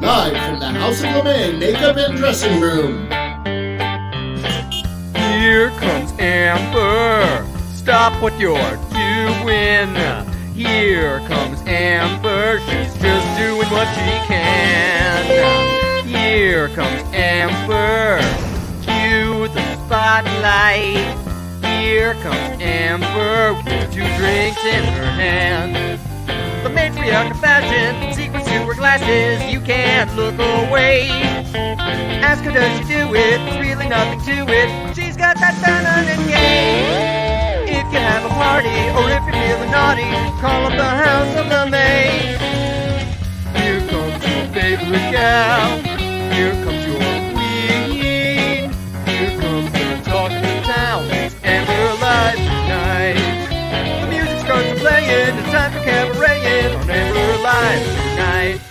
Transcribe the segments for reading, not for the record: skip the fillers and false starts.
Live from the House of LeMay Makeup and Dressing Room. Here comes Amber. Stop what you're doing. Here comes Amber. She's just doing what she can. Here comes Amber. Cue the spotlight. Here comes Amber with 2 drinks in her hand. The matriarch of fashion, secrets to her glasses, you can't look away. Ask her, does she do it? There's really nothing to it. She's got that feminine game. If you have a party, or if you're feeling naughty, call up the House of LeMay. Here comes your favorite gal. Here comes your queen. Here comes the talk of the town. It's Amber Live tonight. The music starts playing. It's time for cabareting on Amber Live tonight.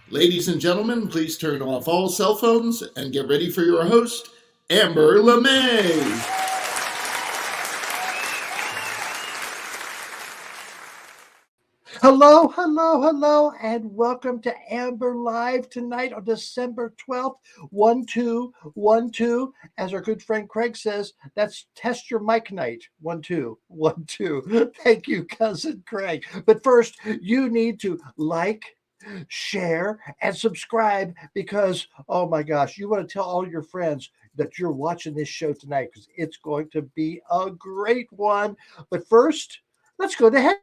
Ladies and gentlemen, please turn off all cell phones and get ready for your host, Amber LeMay. Hello, hello, hello, and welcome to Amber Live tonight on December 12th, 1212. As our good friend Craig says, that's test your mic night, 1212. Thank you, cousin Craig. But first, you need to like, share, and subscribe because, oh my gosh, you want to tell all your friends that you're watching this show tonight because it's going to be a great one. But first, let's go to headline.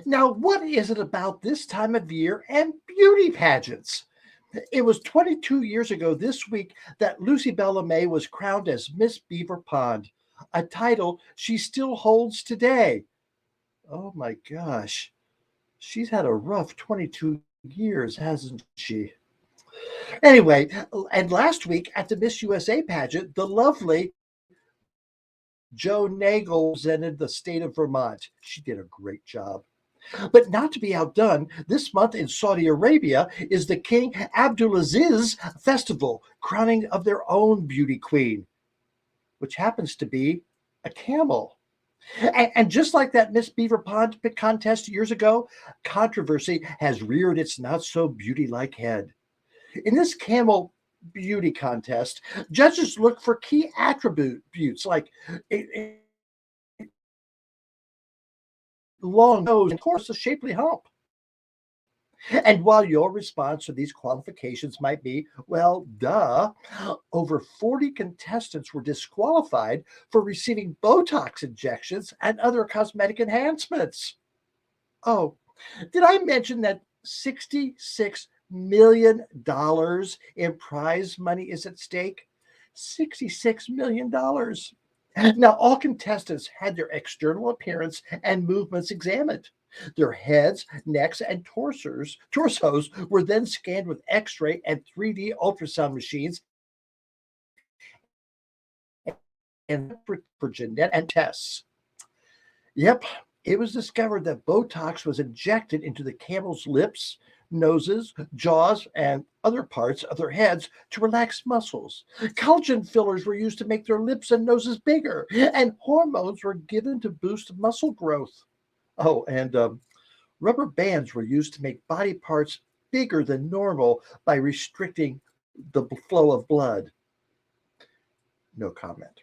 Now, what is it about this time of year and beauty pageants? It was 22 years ago this week that Lucy Bell LeMay was crowned as Miss Beaver Pond, a title she still holds today. Oh my gosh, she's had a rough 22 years, hasn't she? Anyway, and last week at the Miss USA pageant, the lovely Jo Nagel presented the state of Vermont. She did a great job. But not to be outdone, this month in Saudi Arabia is the King Abdulaziz Festival, crowning of their own beauty queen, which happens to be a camel. And just like that Miss Beaver Pond contest years ago, controversy has reared its not-so-beauty-like head. In this camel beauty contest, judges look for key attributes like long nose and, of course, a shapely hump. And while your response to these qualifications might be, well, duh, over 40 contestants were disqualified for receiving Botox injections and other cosmetic enhancements. Oh, did I mention that $66 million in prize money is at stake? $66 million. Now, all contestants had their external appearance and movements examined. Their heads, necks, and torsos were then scanned with X-ray and 3D ultrasound machines and for genetic and tests. Yep, it was discovered that Botox was injected into the camel's lips, noses, jaws, and other parts of their heads to relax muscles. Collagen fillers were used to make their lips and noses bigger, and hormones were given to boost muscle growth. Oh, and rubber bands were used to make body parts bigger than normal by restricting the flow of blood. No comment.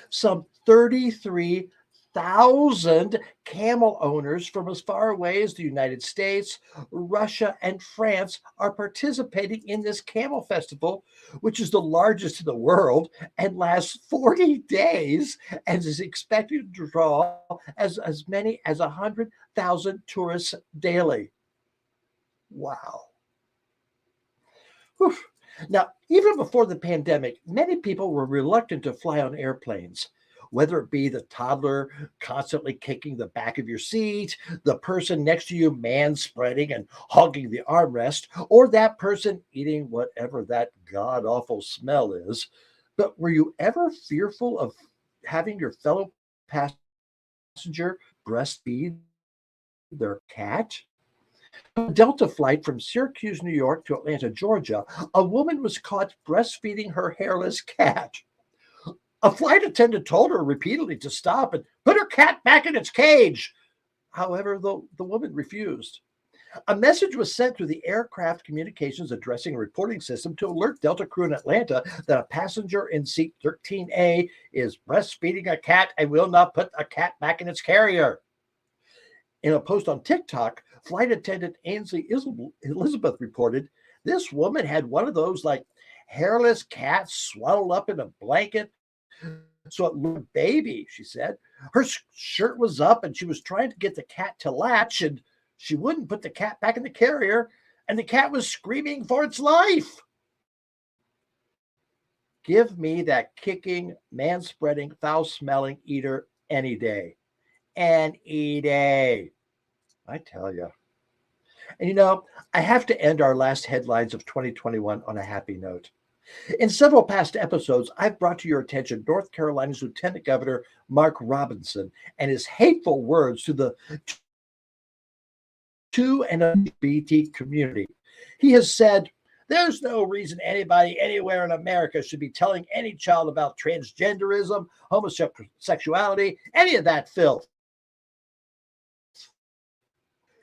Some 33,000 camel owners from as far away as the United States, Russia, and France are participating in this Camel Festival, which is the largest in the world and lasts 40 days and is expected to draw as many as 100,000 tourists daily. Wow. Whew. Now, even before the pandemic, many people were reluctant to fly on airplanes. Whether it be the toddler constantly kicking the back of your seat, the person next to you man-spreading and hogging the armrest, or that person eating whatever that god-awful smell is. But were you ever fearful of having your fellow passenger breastfeed their cat? A Delta flight from Syracuse, New York to Atlanta, Georgia, a woman was caught breastfeeding her hairless cat. A flight attendant told her repeatedly to stop and put her cat back in its cage. However, the woman refused. A message was sent through the aircraft communications addressing and reporting system to alert Delta crew in Atlanta that a passenger in seat 13A is breastfeeding a cat and will not put a cat back in its carrier. In a post on TikTok, flight attendant Ainsley Elizabeth reported this woman had one of those like hairless cats swaddled up in a blanket. So it looked like a baby, she said. Her shirt was up and she was trying to get the cat to latch and she wouldn't put the cat back in the carrier and the cat was screaming for its life. Give me that kicking, man-spreading, foul-smelling eater any day. Any day. I tell you. And you know, I have to end our last headlines of 2021 on a happy note. In several past episodes, I've brought to your attention North Carolina's Lieutenant Governor Mark Robinson and his hateful words to the and LGBT community. He has said, there's no reason anybody anywhere in America should be telling any child about transgenderism, homosexuality, any of that filth.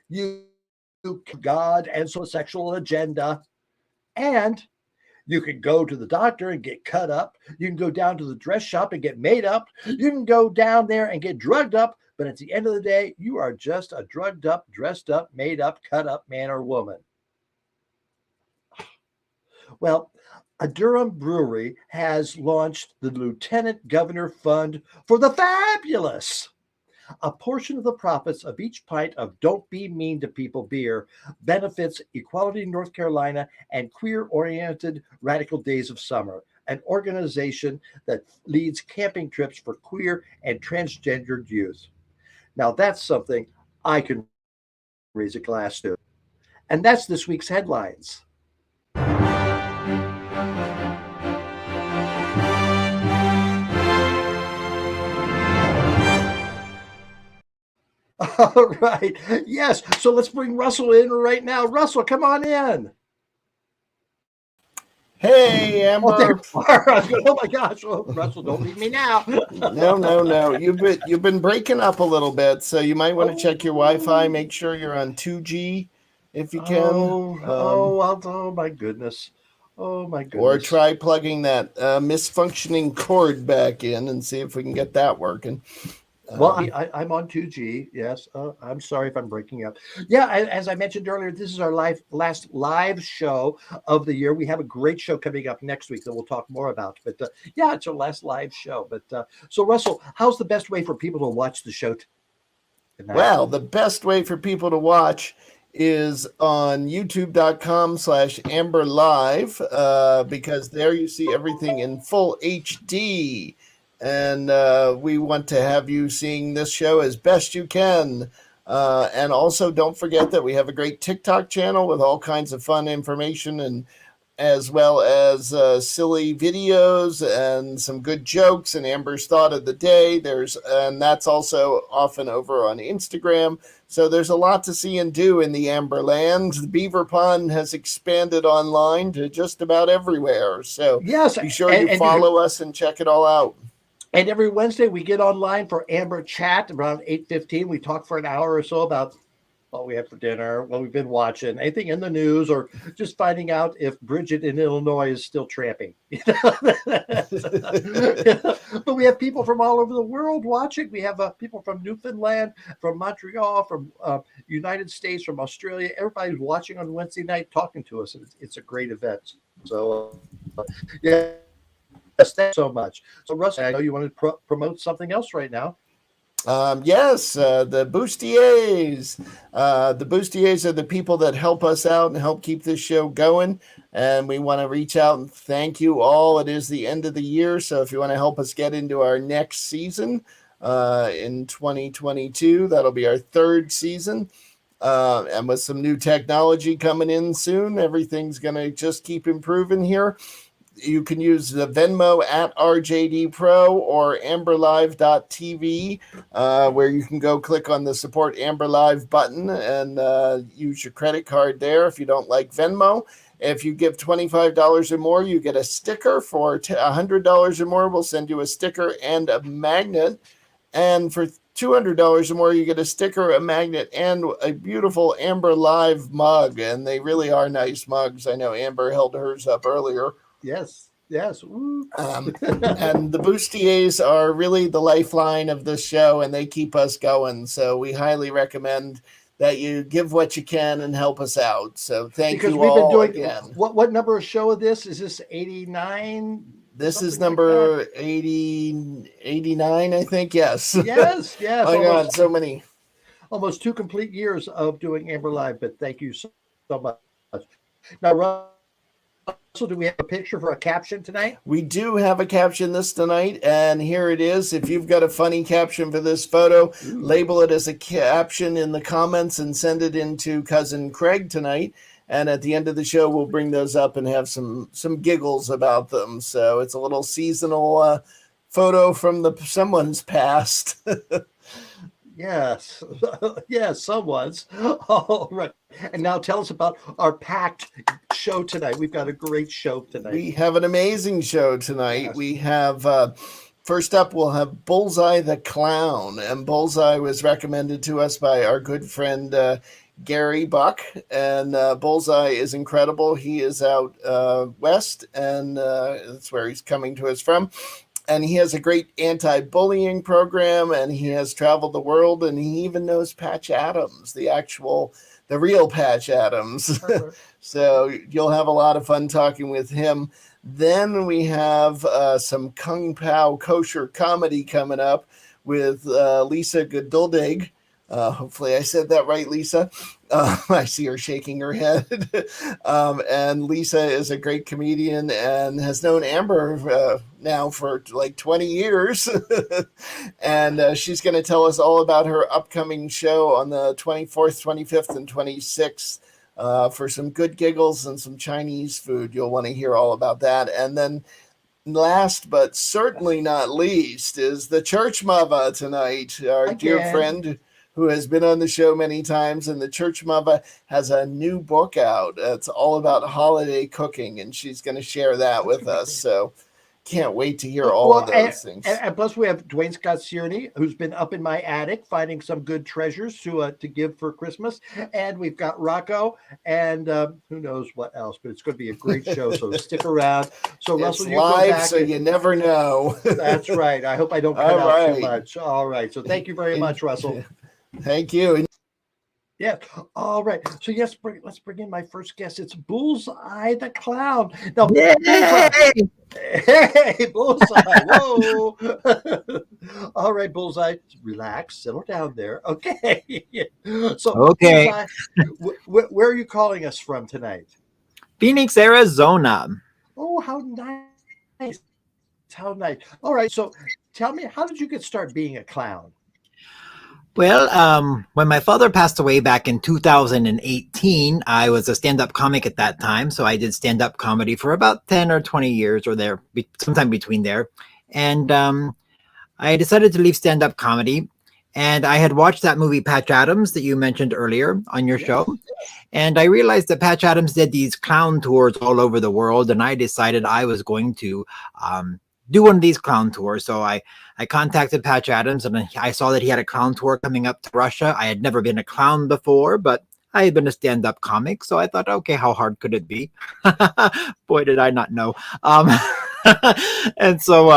You God and so sexual agenda. And you can go to the doctor and get cut up. You can go down to the dress shop and get made up. You can go down there and get drugged up. But at the end of the day, you are just a drugged up, dressed up, made up, cut up man or woman. Well, a Durham brewery has launched the Lieutenant Governor Fund for the Fabulous. A portion of the profits of each pint of Don't Be Mean to People beer benefits Equality North Carolina and Queer-Oriented Radical Days of Summer, an organization that leads camping trips for queer and transgendered youth. Now, that's something I can raise a glass to. And that's this week's headlines. All right. Yes. So let's bring Russell in right now. Russell, come on in. Hey, Amber. Oh my gosh. Oh, Russell, don't leave me now. No. You've been breaking up a little bit, so you might want to check your Wi-Fi. Make sure you're on 2G if you can. Oh my goodness. Oh my goodness. Or try plugging that misfunctioning cord back in and see if we can get that working. Well, I'm on 2G. Yes. I'm sorry if I'm breaking up. Yeah, as I mentioned earlier, this is our last live show of the year. We have a great show coming up next week that we'll talk more about. But yeah, it's our last live show. But so, Russell, how's the best way for people to watch the show tonight? Well, the best way for people to watch is on youtube.com/AmberLive because there you see everything in full HD. And we want to have you seeing this show as best you can. And also don't forget that we have a great TikTok channel with all kinds of fun information and as well as silly videos and some good jokes and Amber's thought of the day. And that's also often over on Instagram. So there's a lot to see and do in the Amberland. The Beaver Pond has expanded online to just about everywhere. So yes, be sure you follow us and check it all out. And every Wednesday we get online for Amber Chat around 8:15. We talk for an hour or so about what we had for dinner, what we've been watching, anything in the news, or just finding out if Bridget in Illinois is still tramping. But we have people from all over the world watching. We have people from Newfoundland, from Montreal, from United States, from Australia. Everybody's watching on Wednesday night talking to us. It's a great event. So, yeah. Yes, thanks so much. So, Russ, I know you want to promote something else right now. Yes, the Bustiers. The Bustiers are the people that help us out and help keep this show going. And we want to reach out and thank you all. It is the end of the year. So if you want to help us get into our next season in 2022, that'll be our third season. And with some new technology coming in soon, everything's going to just keep improving here. You can use the Venmo at RJD Pro or amberlive.tv, where you can go click on the support Amber Live button and use your credit card there if you don't like Venmo. If you give $25 or more, you get a sticker. For $100 or more, we'll send you a sticker and a magnet. And for $200 or more, you get a sticker, a magnet, and a beautiful Amber Live mug. And they really are nice mugs. I know Amber held hers up earlier. Yes. Ooh. And the bustiers are really the lifeline of this show, and they keep us going. So we highly recommend that you give what you can and help us out. So thank you all again. What number of show of this? Is this 89? This is number like 89, I think. Yes. Yes. Oh, God, so many. Almost 2 complete years of doing Amber Live, but thank you so much. Now, Russell, do we have a picture for a caption tonight? We do have a caption this tonight, and here it is. If you've got a funny caption for this photo, label it as a caption in the comments and send it into Cousin Craig tonight. And at the end of the show, we'll bring those up and have some giggles about them. So it's a little seasonal photo from someone's past. Yes, someone's. All right. And now tell us about our packed show tonight. We've got a great show tonight. We have an amazing show tonight. Yes. We have, first up, we'll have Bullseye the Clown. And Bullseye was recommended to us by our good friend, Gary Buck. And Bullseye is incredible. He is out west, and that's where he's coming to us from. And he has a great anti-bullying program, and he has traveled the world, and he even knows Patch Adams, the real Patch Adams. So you'll have a lot of fun talking with him. Then we have some Kung Pao Kosher Comedy coming up with Lisa Geduldig. Hopefully I said that right, Lisa. I see her shaking her head. And Lisa is a great comedian and has known Amber now for like 20 years. And she's going to tell us all about her upcoming show on the 24th, 25th, and 26th for some good giggles and some Chinese food. You'll want to hear all about that. And then last but certainly not least is the Church Muva tonight, our dear friend who has been on the show many times, and the Church Muva has a new book out. It's all about holiday cooking, and she's going to share that with us. So can't wait to hear all of those things. And plus we have Duane Scott Cerny, who's been up in my attic finding some good treasures to give for Christmas. And we've got Rocco and who knows what else, but it's going to be a great show. So stick around. So Russell, you live, go back so you never know. That's right. I hope I don't cut out too much. All right. So thank you very much, Russell. Thank you. Yeah. All right. So yes, let's bring in my first guest. It's Bullseye the Clown. Now, hey, Bullseye. Whoa. All right, Bullseye. Relax. Settle down there. Okay. So, okay. Bullseye, where are you calling us from tonight? Phoenix, Arizona. Oh, how nice. How nice. All right. So tell me, how did you get started being a clown? Well, when my father passed away back in 2018, I was a stand-up comic at that time. So I did stand-up comedy for about 10 or 20 years or there, sometime between there. And I decided to leave stand-up comedy. And I had watched that movie, Patch Adams, that you mentioned earlier on your show. And I realized that Patch Adams did these clown tours all over the world. And I decided I was going to do one of these clown tours. So I contacted Patch Adams, and I saw that he had a clown tour coming up to Russia. I had never been a clown before, but I had been a stand-up comic. So I thought, okay, how hard could it be? Boy, did I not know. And so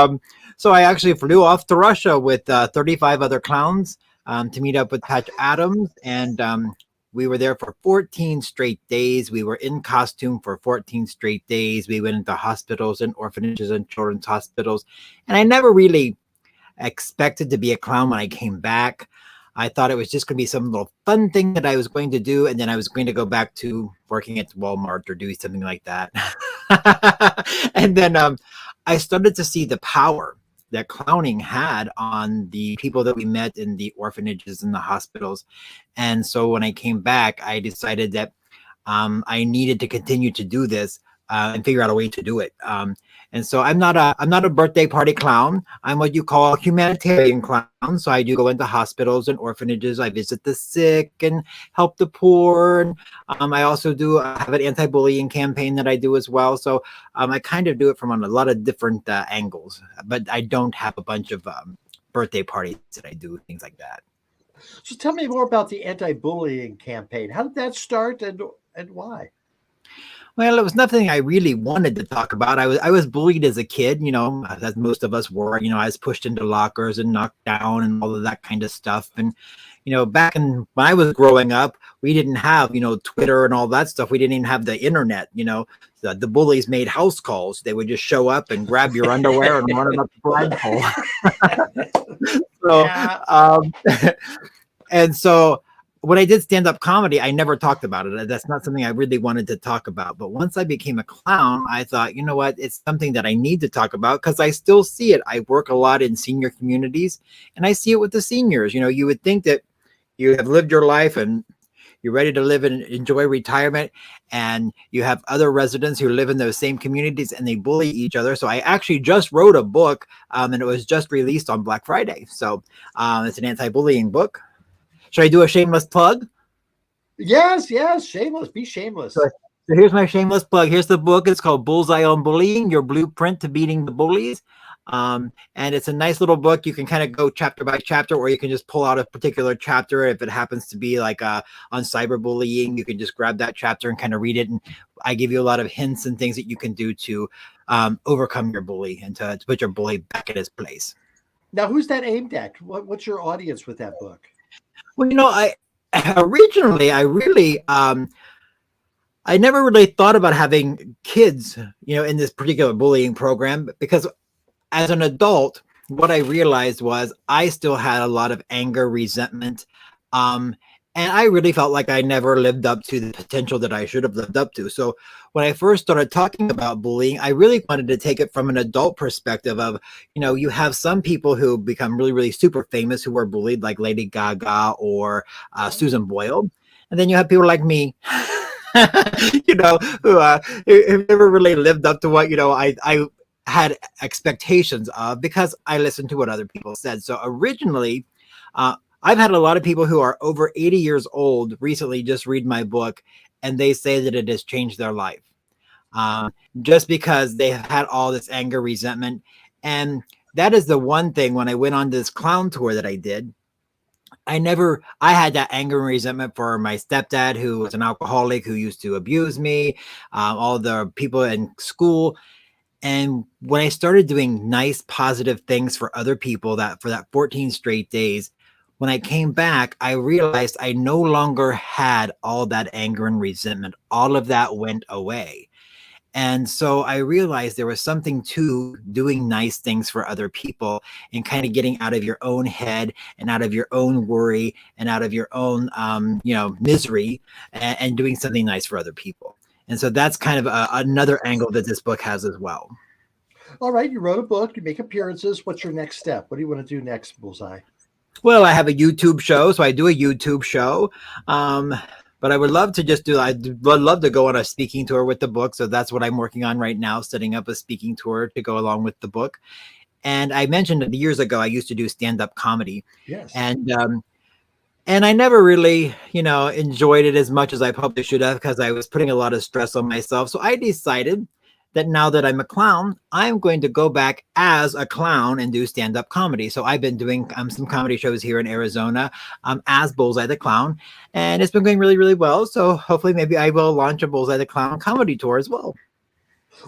I actually flew off to Russia with 35 other clowns to meet up with Patch Adams. And we were there for 14 straight days. We were in costume for 14 straight days. We went into hospitals and orphanages and children's hospitals. And I never really expected to be a clown when I came back. I thought it was just going to be some little fun thing that I was going to do. And then I was going to go back to working at Walmart or doing something like that. And then I started to see the power that clowning had on the people that we met in the orphanages and the hospitals. And so when I came back, I decided that I needed to continue to do this, and figure out a way to do it. And so I'm not a birthday party clown. I'm what you call a humanitarian clown. So I do go into hospitals and orphanages. I visit the sick and help the poor. And I also do have an anti-bullying campaign that I do as well. So I kind of do it from on a lot of different angles. But I don't have a bunch of birthday parties that I do, things like that. So tell me more about the anti-bullying campaign. How did that start and why? Well, it was nothing I really wanted to talk about. I was bullied as a kid, as most of us were. I was pushed into lockers and knocked down and all of that kind of stuff. And, back when I was growing up, we didn't have, Twitter and all that stuff. We didn't even have the internet, The bullies made house calls. They would just show up and grab your underwear and run them up the flagpole. And so when I did stand-up comedy, I never talked about it. That's not something I really wanted to talk about. But once I became a clown, I thought, you know what? It's something that I need to talk about because I still see it. I work a lot in senior communities, and I see it with the seniors. You would think that you have lived your life and you're ready to live and enjoy retirement, and you have other residents who live in those same communities and they bully each other. So I actually just wrote a book, and it was just released on Black Friday. So it's an anti-bullying book. Should I do a shameless plug? Yes. Shameless. Be shameless. So here's my shameless plug. Here's the book. It's called Bullseye on Bullying, Your Blueprint to Beating the Bullies. And it's a nice little book. You can kind of go chapter by chapter, or you can just pull out a particular chapter. If it happens to be like on cyberbullying, you can just grab that chapter and kind of read it. And I give you a lot of hints and things that you can do to overcome your bully and to put your bully back in his place. Now, who's that aimed at? What's your audience with that book? Well, I never really thought about having kids, in this particular bullying program, because as an adult, what I realized was I still had a lot of anger, resentment, and I really felt like I never lived up to the potential that I should have lived up to. So when I first started talking about bullying, I really wanted to take it from an adult perspective of, you have some people who become really, really super famous who are bullied, like Lady Gaga or Susan Boyle. And then you have people like me, who never really lived up to what, I had expectations of, because I listened to what other people said. So originally, I've had a lot of people who are over 80 years old recently just read my book, and they say that it has changed their life, just because they have had all this anger, resentment. And that is the one thing when I went on this clown tour that I did, I had that anger and resentment for my stepdad, who was an alcoholic, who used to abuse me, all the people in school. And when I started doing nice, positive things for other people for that 14 straight days, when I came back, I realized I no longer had all that anger and resentment. All of that went away. And so I realized there was something to doing nice things for other people and kind of getting out of your own head and out of your own worry and out of your own, misery, and doing something nice for other people. And so that's kind of another angle that this book has as well. All right. You wrote a book. You make appearances. What's your next step? What do you want to do next, Bullseye? Well, I have a YouTube show, so I do a YouTube show. But I would love to I'd love to go on a speaking tour with the book. So that's what I'm working on right now, setting up a speaking tour to go along with the book. And I mentioned that years ago, I used to do stand-up comedy. Yes. And I never really, enjoyed it as much as I probably should have, because I was putting a lot of stress on myself. So I decided that now that I'm a clown, I'm going to go back as a clown and do stand-up comedy. So I've been doing some comedy shows here in Arizona as Bullseye the Clown, and it's been going really, really well. So hopefully maybe I will launch a Bullseye the Clown comedy tour as well.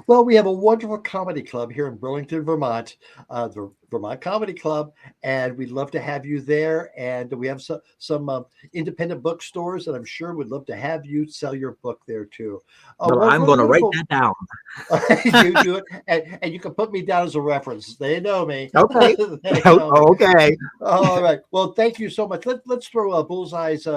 Well, we have a wonderful comedy club here in Burlington, Vermont, the Vermont Comedy Club, and we'd love to have you there. And we have some independent bookstores that I'm sure would love to have you sell your book there too. Well, I'm going to write that down. You do it, and you can put me down as a reference. They know me. Okay. Okay. All right. Well, thank you so much. Let's throw Bullseye's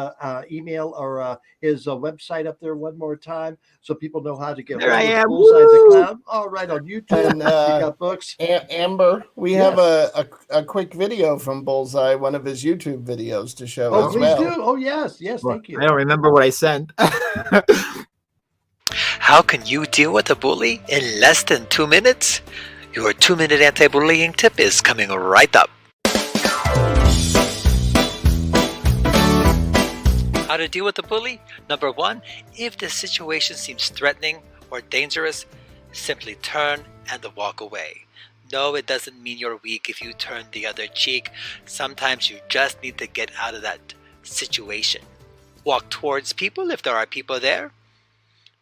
email or his website up there one more time so people know how to get there. I am. Bullseye the Clown. All right, on YouTube. And you got books. Amber, we have a quick video from Bullseye, one of his YouTube videos to show. Oh, please do. Oh, yes. Thank you. I don't remember what I sent. How can you deal with a bully in less than 2 minutes? Your 2-minute anti-bullying tip is coming right up. How to deal with a bully? Number 1, if the situation seems threatening or dangerous, simply turn and walk away. No, it doesn't mean you're weak if you turn the other cheek. Sometimes you just need to get out of that situation. Walk towards people if there are people there.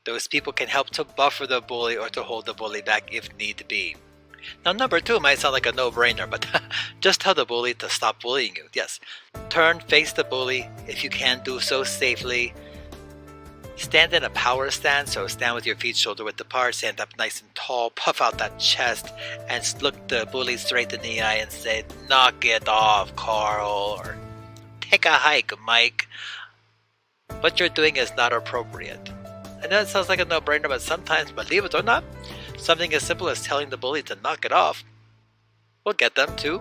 Those people can help to buffer the bully or to hold the bully back if need be. Now, number 2 might sound like a no-brainer, but just tell the bully to stop bullying you. Yes, turn, face the bully if you can do so safely. Stand in a power stance, so stand with your feet shoulder width apart, stand up nice and tall, puff out that chest, and look the bully straight in the eye and say, "Knock it off, Carl," or "Take a hike, Mike. What you're doing is not appropriate." I know it sounds like a no-brainer, but sometimes, believe it or not, something as simple as telling the bully to knock it off will get them to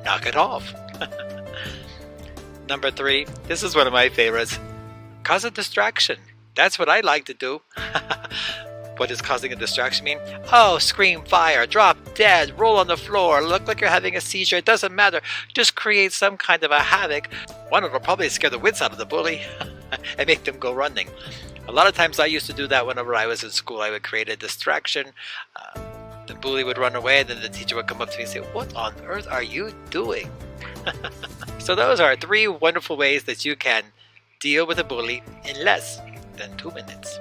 knock it off. Number 3, this is one of my favorites. Cause a distraction. That's what I like to do. What does causing a distraction mean? Oh, scream fire, drop dead, roll on the floor, look like you're having a seizure. It doesn't matter. Just create some kind of a havoc. One will probably scare the wits out of the bully and make them go running. A lot of times I used to do that whenever I was in school. I would create a distraction. The bully would run away, and then the teacher would come up to me and say, "What on earth are you doing?" So those are 3 wonderful ways that you can deal with a bully in less than 2 minutes.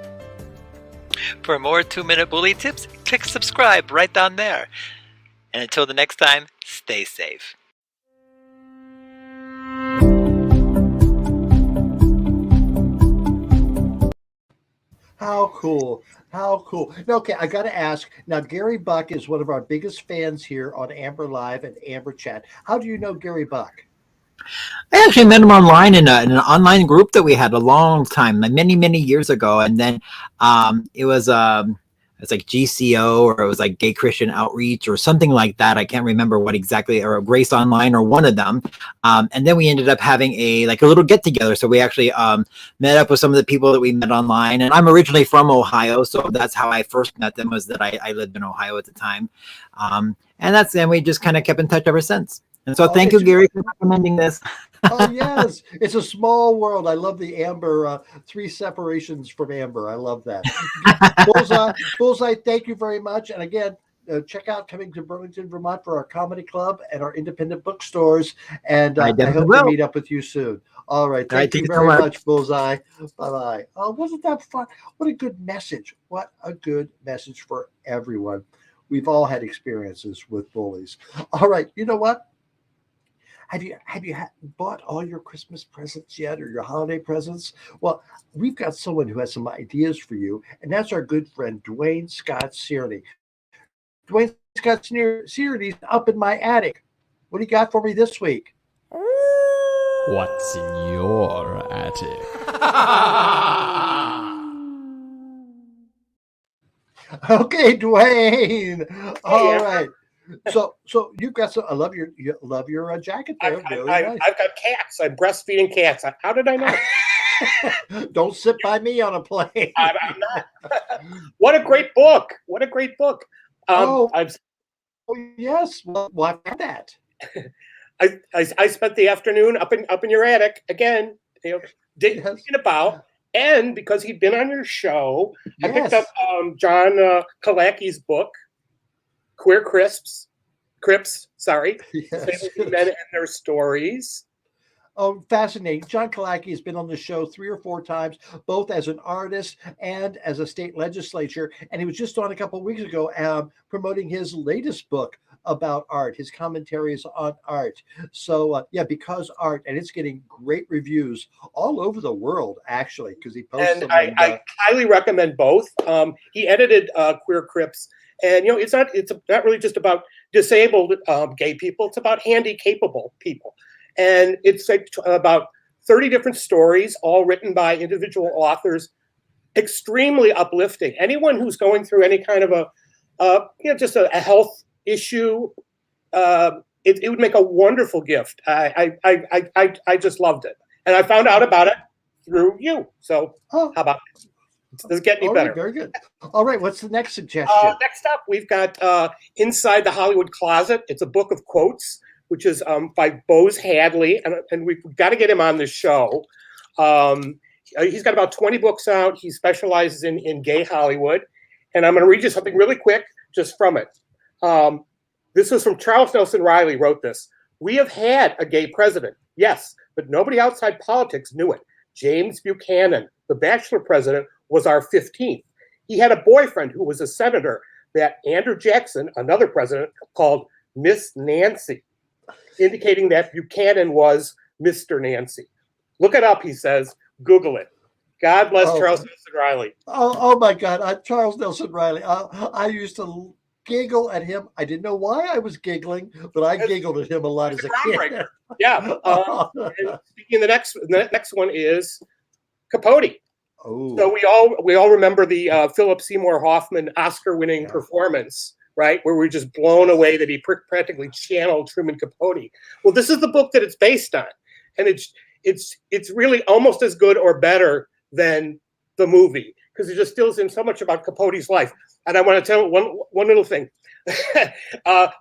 For more 2-minute bully tips, click subscribe right down there. And until the next time, stay safe. How cool. How cool. Now, okay, I got to ask. Now, Gary Buck is one of our biggest fans here on Amber Live and Amber Chat. How do you know Gary Buck? I actually met him online in an online group that we had a long time, like many years ago. And then it was like GCO, or it was like Gay Christian Outreach or something like that. I can't remember what exactly, or Grace Online, or one of them. And then we ended up having a little get together. So we actually met up with some of the people that we met online. And I'm originally from Ohio, so that's how I first met them, was that I lived in Ohio at the time. And we just kind of kept in touch ever since. And so thank you, Gary, for recommending this. Oh, yes. It's a small world. I love the Amber, 3 separations from Amber. I love that. Bullseye, thank you very much. And again, check out Coming to Burlington, Vermont for our comedy club and our independent bookstores. And I hope to meet up with you soon. All right. Thank you very much, Bullseye. Bye-bye. Oh, wasn't that fun? What a good message. What a good message for everyone. We've all had experiences with bullies. All right. You know what? Have you bought all your Christmas presents yet, or your holiday presents? Well, we've got someone who has some ideas for you, and that's our good friend Duane Scott Cerny. Duane Scott Cerny's up in my attic. What do you got for me this week? What's in your attic? Okay, Duane. All right. So you've got some. I love your jacket there. I've got cats. I'm breastfeeding cats. How did I know? Don't sit by me on a plane. I'm not. What a great book! What a great book. Yes. Well, I've had that. I spent the afternoon up in your attic again, digging about. And because he'd been on your show, I picked up John Kalaki's book, Queer Crips, sorry. Yes. Men and their stories. Oh, fascinating. John Kalaki has been on the show 3 or 4 times, both as an artist and as a state legislature. And he was just on a couple of weeks ago promoting his latest book about art, his commentaries on art. So, Because Art, and it's getting great reviews all over the world, actually, because he posts them. And I highly recommend both. He edited Queer Crips. And, it's not really just about disabled gay people. It's about handy-capable people. And it's like about 30 different stories, all written by individual authors, extremely uplifting. Anyone who's going through any kind of just a health issue, it would make a wonderful gift. I just loved it. And I found out about it through you. So how about it? Does it get any All right, better? very good. All right, what's the next suggestion? Next up, we've got Inside the Hollywood Closet. It's a book of quotes, which is by Bose Hadley, and we've got to get him on the show. He's got about 20 books out. He specializes in gay Hollywood. And I'm going to read you something really quick just from it. This was from Charles Nelson Riley, wrote this. We have had a gay president, yes, but nobody outside politics knew it. James Buchanan, the bachelor president, was our 15th. He had a boyfriend who was a senator that Andrew Jackson, another president, called Miss Nancy, indicating that Buchanan was Mr. Nancy. Look it up, he says. Google it. God bless Charles Nelson Riley. Oh my God, Charles Nelson Riley. I used to giggle at him. I didn't know why I was giggling, but I giggled at him a lot as a kid. Yeah. And speaking of the next one is Capote. Oh. So we all remember the Philip Seymour Hoffman Oscar-winning performance, right? Where we're just blown away that he practically channeled Truman Capote. Well, this is the book that it's based on, and it's really almost as good or better than the movie because it just fills in so much about Capote's life. And I want to tell one little thing.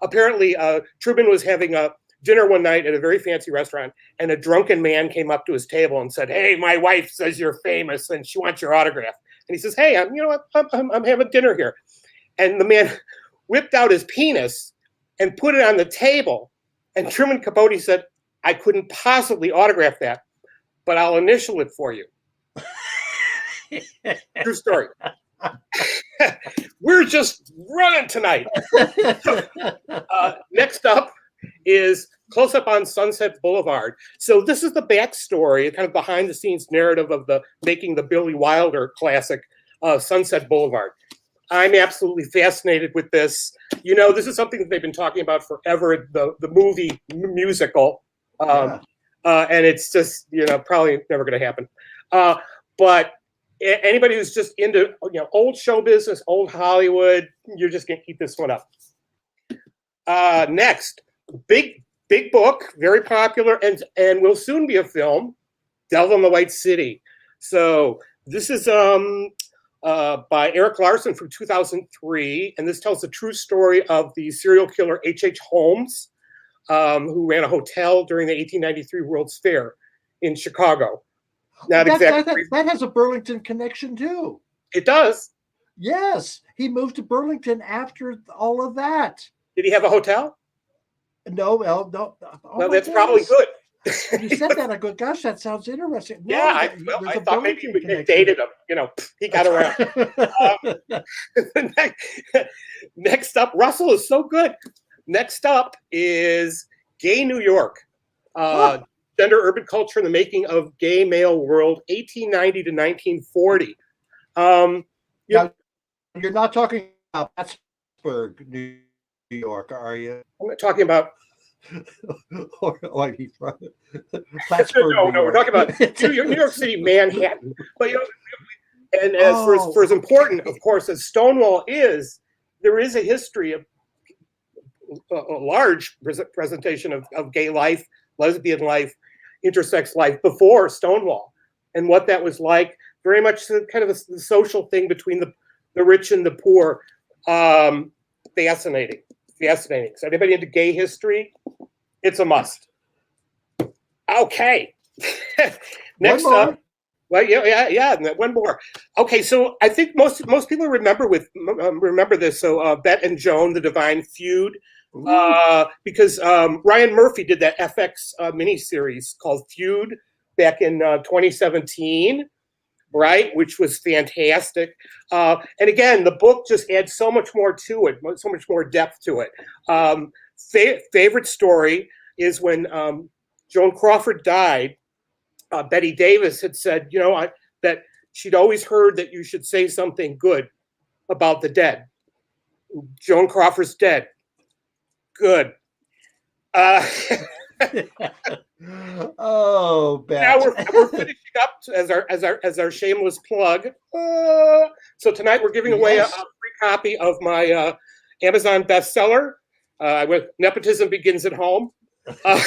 Apparently, Truman was having a dinner one night at a very fancy restaurant, and a drunken man came up to his table and said, "Hey, my wife says you're famous, and she wants your autograph." And he says, "Hey, I'm having dinner here," and the man whipped out his penis and put it on the table. And Truman Capote said, "I couldn't possibly autograph that, but I'll initial it for you." True story. We're just running tonight. Next up is Close Up on Sunset Boulevard. So this is the backstory, kind of behind the scenes narrative of making the Billy Wilder classic, Sunset Boulevard. I'm absolutely fascinated with this. This is something that they've been talking about forever, the movie musical. And it's just, probably never going to happen. But anybody who's just into, old show business, old Hollywood, you're just going to eat this one up. Next, big book, very popular, and will soon be a film, Devil in the White City. So this is by Eric Larson from 2003, and this tells the true story of the serial killer H.H. Holmes, who ran a hotel during the 1893 World's Fair in Chicago. That has a Burlington connection too. It does. Yes, he moved to Burlington after all of that. Did he have a hotel? No. Oh, well, that's probably good. You said that. I go, gosh, that sounds interesting. No, I thought maybe we dated him. He got around. Next up, Russell is so good. Next up is Gay New York. Gender Urban Culture in the Making of Gay Male World, 1890 to 1940. You're not talking about Plattsburgh, New York, are you? I'm not talking about Plattsburgh. No, we're talking about New York City, Manhattan. But and as for as important, of course, as Stonewall is, there is a history of a large presentation of gay life, lesbian life, intersex life before Stonewall, and what that was like. Very much kind of a social thing between the rich and the poor. Fascinating. So anybody into gay history? It's a must. Okay. Next up. Well, yeah. One more. Okay, so I think most people remember this. So Bet and Joan, The Divine Feud, because Ryan Murphy did that FX miniseries called Feud back in 2017, right? Which was fantastic. And again, the book just adds so much more to it, so much more depth to it. Favorite story is when Joan Crawford died. Betty Davis had said, that she'd always heard that you should say something good about the dead. Joan Crawford's dead. Good. Oh, bad. Now we're finishing up as our shameless plug. So tonight we're giving away a free copy of my Amazon bestseller. With Nepotism Begins at Home. This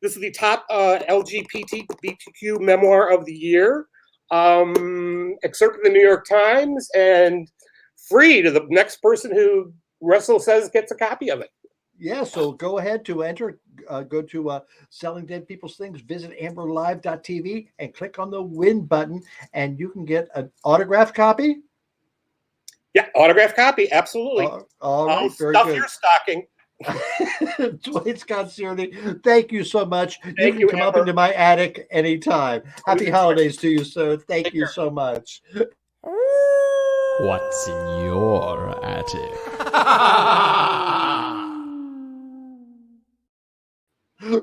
is the top LGBTQ memoir of the year. excerpt from the New York Times, and free to the next person who Russell says gets a copy of it. Yeah, so go ahead to enter. Go to Selling Dead People's Things, visit amberlive.tv and click on the win button, and you can get an autographed copy. Yeah, autographed copy, absolutely. All right, I'll very stuff good. your stocking. Duane Scott Cerny, thank you so much. Thank you can you, come up Amber. into my attic anytime. Happy Anytime. holidays to you, sir. Thank Take you care. so much. What's in your attic?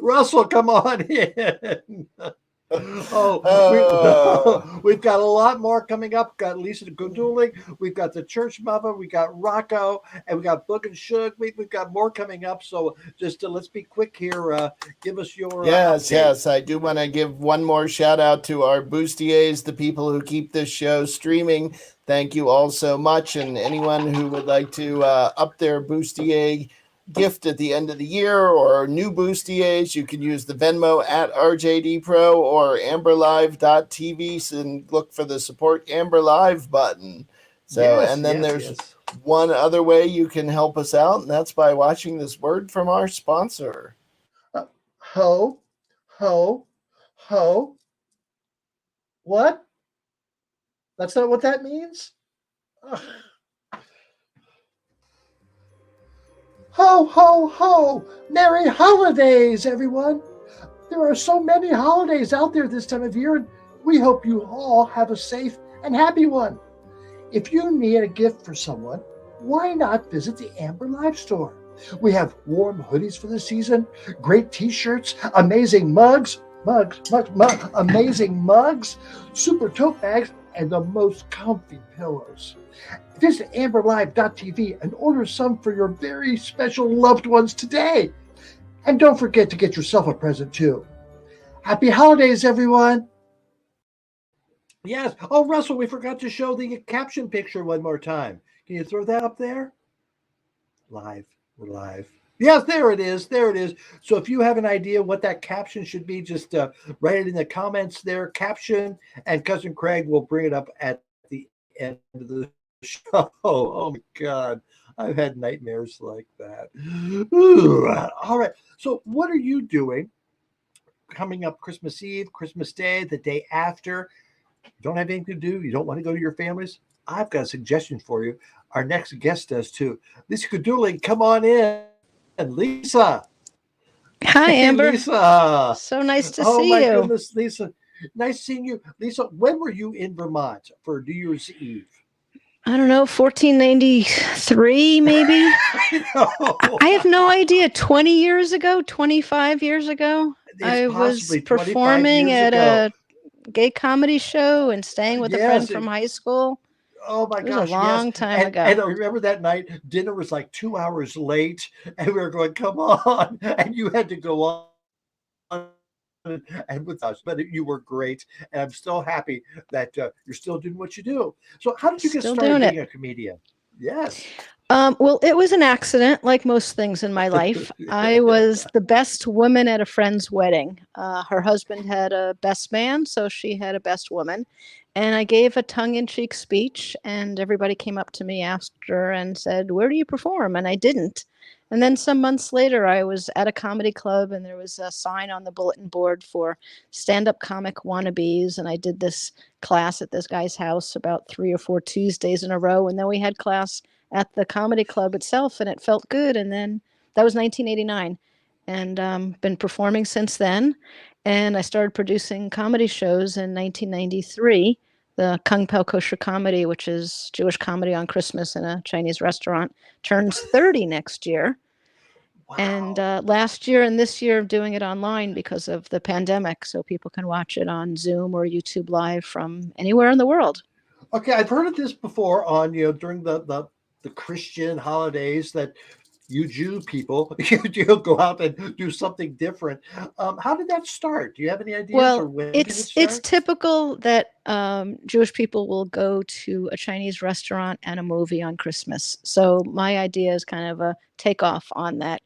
Russell, come on in. We've got a lot more coming up. We've got Lisa Geduldig. We've got the Church Muva. We got Rocco, and we got Book and Shug. We've got more coming up. So just let's be quick here. Give us your Yes. I do want to give one more shout out to our bustiers, the people who keep this show streaming. Thank you all so much. And anyone who would like to up their bustier gift at the end of the year or new bustiers, you can use the Venmo at RJD Pro or amberlive.tv and look for the support Amber Live button. So, and then there's one other way you can help us out, and that's by watching this word from our sponsor. Ho, ho, ho. What? That's not what that means? Ugh. Ho, ho, ho! Merry holidays, everyone! There are so many holidays out there this time of year, and we hope you all have a safe and happy one. If you need a gift for someone, why not visit the Amber Live store? We have warm hoodies for the season, great t-shirts, amazing mugs, amazing mugs, super tote bags, and the most comfy pillows. Visit amberlive.tv and order some for your very special loved ones today. And don't forget to get yourself a present too. Happy holidays, everyone. Yes. Oh, Russell, we forgot to show the caption picture one more time. Can you throw that up there? Live. We're live. Yes, there it is. There it is. So if you have an idea what that caption should be, just write it in the comments there, caption, and Cousin Craig will bring it up at the end of the show. Oh my God. I've had nightmares like that. Ooh. All right. So what are you doing coming up Christmas Eve, Christmas Day, the day after? You don't have anything to do. You don't want to go to your families. I've got a suggestion for you. Our next guest does too. Lisa Geduldig, come on in. And Lisa. Hi, Amber. Hey, Lisa. So nice to see Oh my you. goodness, Lisa. Nice seeing you. Lisa, when were you in Vermont for New Year's Eve? I don't know, 1493 maybe? I have no idea. 20 years ago, 25 years ago, I was performing at a gay comedy show and staying with a friend from high school. Oh my gosh. It was a long time ago. And I remember that night, dinner was like 2 hours late, and we were going, come on. And you had to go on and with us, but you were great. And I'm still happy that you're still doing what you do. So how did you get started being a comedian? Yes. Well, it was an accident, like most things in my life. I was the best woman at a friend's wedding. Her husband had a best man, so she had a best woman. And I gave a tongue-in-cheek speech, and everybody came up to me after and said, "Where do you perform?" And I didn't. And then some months later, I was at a comedy club, and there was a sign on the bulletin board for stand-up comic wannabes. And I did this class at this guy's house about 3 or 4 Tuesdays in a row. And then we had class at the comedy club itself, and it felt good. And then that was 1989, and been performing since then. And I started producing comedy shows in 1993. The Kung Pao Kosher Comedy, which is Jewish comedy on Christmas in a Chinese restaurant, turns 30 next year. Wow. And last year and this year, I'm doing it online because of the pandemic, so people can watch it on Zoom or YouTube Live from anywhere in the world. Okay, I've heard of this before on during the Christian holidays that you Jew people, you go out and do something different. How did that start? Do you have any ideas? Well, or when it's typical that Jewish people will go to a Chinese restaurant and a movie on Christmas. So my idea is kind of a takeoff on that.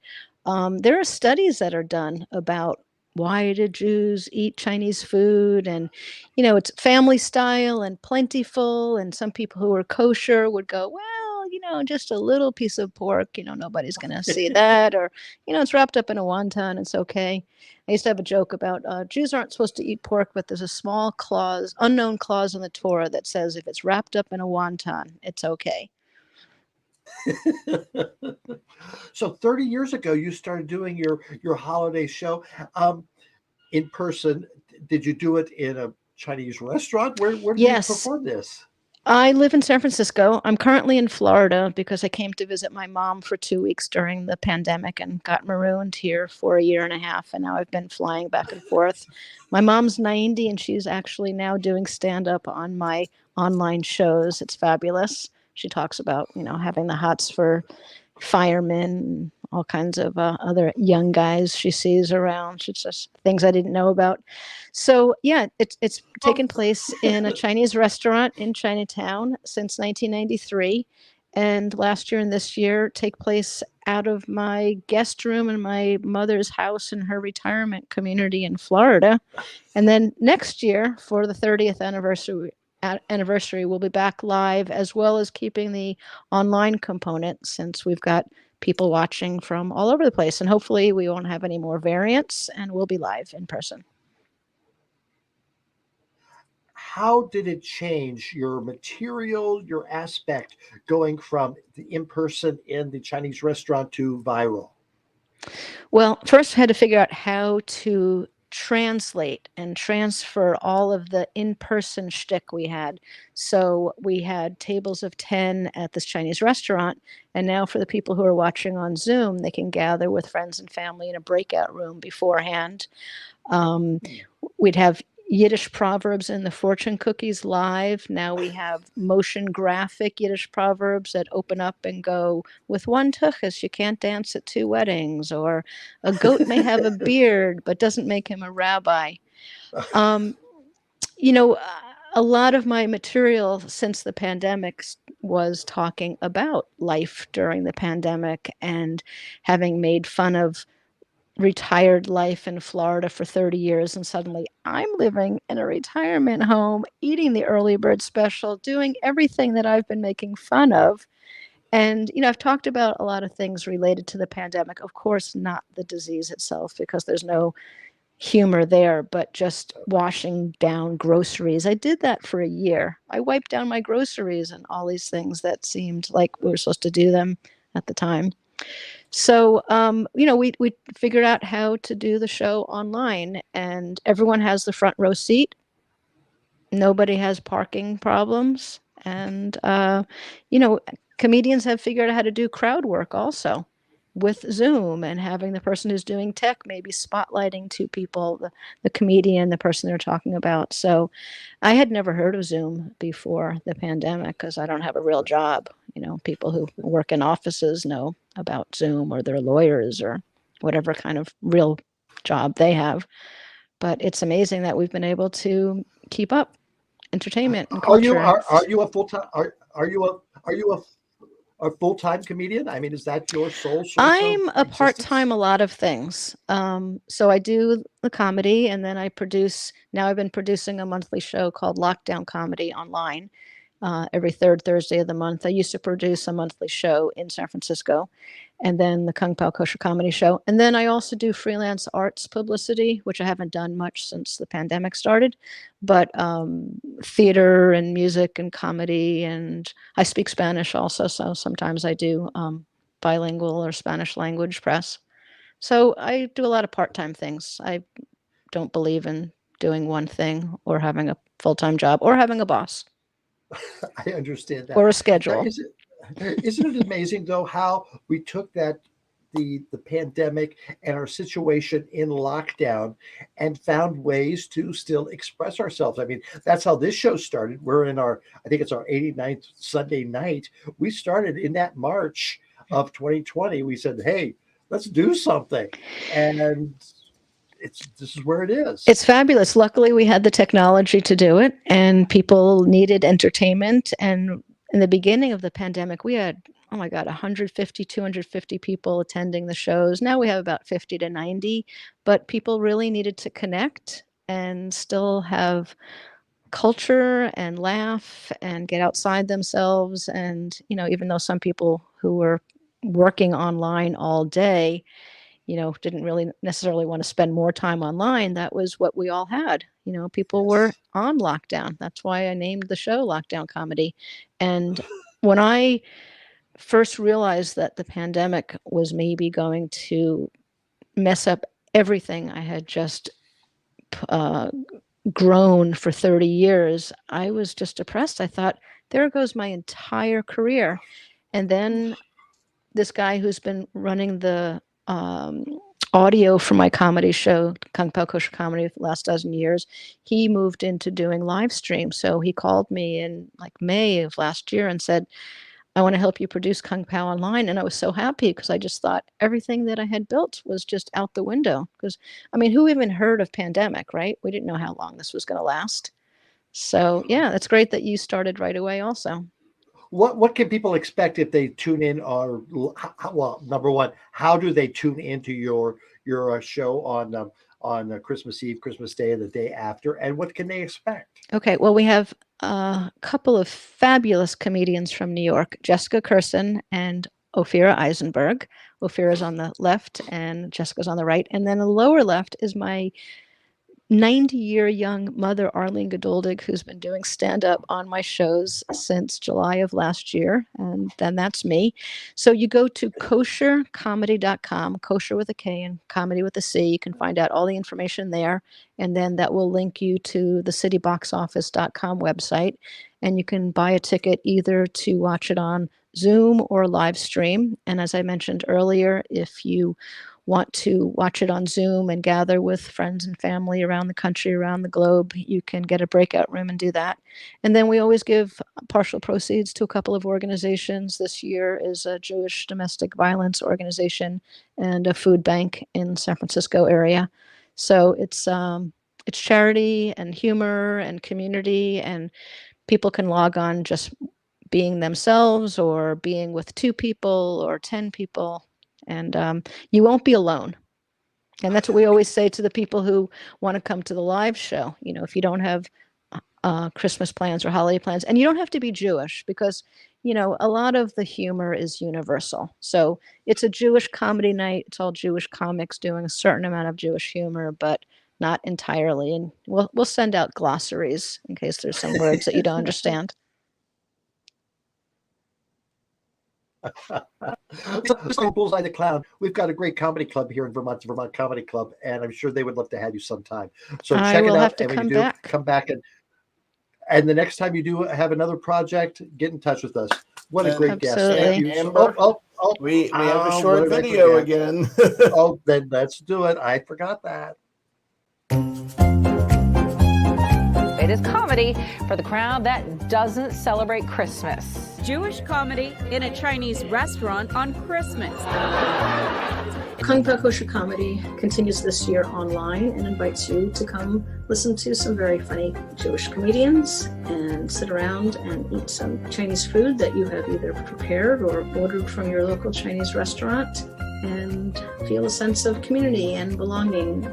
There are studies that are done about why did Jews eat Chinese food? And, it's family style and plentiful. And some people who are kosher would go, well, just a little piece of pork, nobody's going to see that. Or, it's wrapped up in a wonton. It's okay. I used to have a joke about Jews aren't supposed to eat pork, but there's a small clause, unknown clause in the Torah that says if it's wrapped up in a wonton, it's okay. So 30 years ago, you started doing your holiday show in person. Did you do it in a Chinese restaurant? Where did Yes. you perform this? I live in San Francisco. I'm currently in Florida because I came to visit my mom for 2 weeks during the pandemic and got marooned here for a year and a half. And now I've been flying back and forth. My mom's 90 and she's actually now doing stand-up on my online shows. It's fabulous. She talks about, having the hots for firemen, and all kinds of other young guys she sees around. It's just things I didn't know about. So yeah, it's taken place in a Chinese restaurant in Chinatown since 1993. And last year and this year take place out of my guest room in my mother's house in her retirement community in Florida. And then next year for the 30th anniversary, we'll be back live, as well as keeping the online component, since we've got people watching from all over the place. And hopefully we won't have any more variants and we'll be live in person. How did it change your material, your aspect, going from the in-person in the Chinese restaurant to viral? Well, first I had to figure out how to translate and transfer all of the in-person shtick we had. So we had tables of 10 at this Chinese restaurant. And now for the people who are watching on Zoom, they can gather with friends and family in a breakout room beforehand. We'd have Yiddish proverbs in the fortune cookies live. Now we have motion graphic Yiddish proverbs that open up and go, with one tuchus, you can't dance at 2 weddings, or a goat may have a beard, but doesn't make him a rabbi. A lot of my material since the pandemic was talking about life during the pandemic and having made fun of retired life in Florida for 30 years, and suddenly I'm living in a retirement home, eating the early bird special, doing everything that I've been making fun of. And, I've talked about a lot of things related to the pandemic, of course, not the disease itself, because there's no humor there, but just washing down groceries. I did that for a year. I wiped down my groceries and all these things that seemed like we were supposed to do them at the time. So, we figured out how to do the show online, and everyone has the front row seat. Nobody has parking problems. And, comedians have figured out how to do crowd work also with Zoom, and having the person who's doing tech maybe spotlighting 2 people, the comedian, the person they're talking about. So I had never heard of Zoom before the pandemic because I don't have a real job. People who work in offices know about Zoom, or they're lawyers, or whatever kind of real job they have. But it's amazing that we've been able to keep up entertainment and culture. Are you a full-time a full-time comedian? I mean, is that your sole source I'm of a existence? part-time a lot of things. So I do the comedy, and then I produce. Now I've been producing a monthly show called Lockdown Comedy online. Every 3rd Thursday of the month. I used to produce a monthly show in San Francisco, and then the Kung Pao Kosher Comedy Show. And then I also do freelance arts publicity, which I haven't done much since the pandemic started, but theater and music and comedy. And I speak Spanish also, so sometimes I do bilingual or Spanish language press. So I do a lot of part-time things. I don't believe in doing one thing or having a full-time job or having a boss. I understand that. Or a schedule. Isn't it amazing, though, how we took the pandemic and our situation in lockdown and found ways to still express ourselves? I mean, that's how this show started. We're in I think it's our 89th Sunday night. We started in that March of 2020. We said, hey, let's do something. And this is where it is. It's fabulous. Luckily, we had the technology to do it, and people needed entertainment. And in the beginning of the pandemic, we had oh my God, 150, 250 people attending the shows. Now we have about 50 to 90, but people really needed to connect and still have culture and laugh and get outside themselves. And, even though some people who were working online all day, didn't really necessarily want to spend more time online, that was what we all had. People were on lockdown. That's why I named the show Lockdown Comedy. And when I first realized that the pandemic was maybe going to mess up everything I had just grown for 30 years, I was just depressed. I thought, there goes my entire career. And then this guy who's been running the audio for my comedy show, Kung Pao Kosher Comedy, for the last dozen years, he moved into doing live stream. So he called me in like May of last year and said, I want to help you produce Kung Pao online. And I was so happy because I just thought everything that I had built was just out the window. Because, who even heard of pandemic, right? We didn't know how long this was going to last. So, yeah, it's great that you started right away also. What can people expect if they tune in? Or, well, number one, how do they tune into your show on Christmas Eve, Christmas Day, and the day after? And what can they expect? Okay, well, we have a couple of fabulous comedians from New York, Jessica Kirson and Ophira Eisenberg. Ophira's on the left and Jessica's on the right. And then the lower left is my 90-year young mother, Arlene Geduldig, who's been doing stand-up on my shows since July of last year. And then that's me. So you go to koshercomedy.com, kosher with a K and comedy with a C. You can find out all the information there. And then that will link you to the cityboxoffice.com website. And you can buy a ticket either to watch it on Zoom or live stream. And as I mentioned earlier, if you want to watch it on Zoom and gather with friends and family around the country, around the globe, you can get a breakout room and do that. And then we always give partial proceeds to a couple of organizations. This year is a Jewish domestic violence organization and a food bank in San Francisco area. So it's charity and humor and community, and people can log on just being themselves or being with 2 people or 10 people. And you won't be alone. And that's what we always say to the people who want to come to the live show. If you don't have Christmas plans or holiday plans, and you don't have to be Jewish, because, a lot of the humor is universal. So it's a Jewish comedy night. It's all Jewish comics doing a certain amount of Jewish humor, but not entirely. And we'll send out glossaries in case there's some words that you don't understand. So Bullseye the Clown, we've got a great comedy club here in Vermont, the Vermont Comedy Club, and I'm sure they would love to have you sometime. So check it out, and when you do, come back, and the next time you do have another project, get in touch with us. What a great guest! Thank you. Amber, we have a short video again. Oh, then let's do it. I forgot that. It is comedy for the crowd that doesn't celebrate Christmas. Jewish comedy in a Chinese restaurant on Christmas. Kung Pao Kosher Comedy continues this year online and invites you to come listen to some very funny Jewish comedians and sit around and eat some Chinese food that you have either prepared or ordered from your local Chinese restaurant, and feel a sense of community and belonging.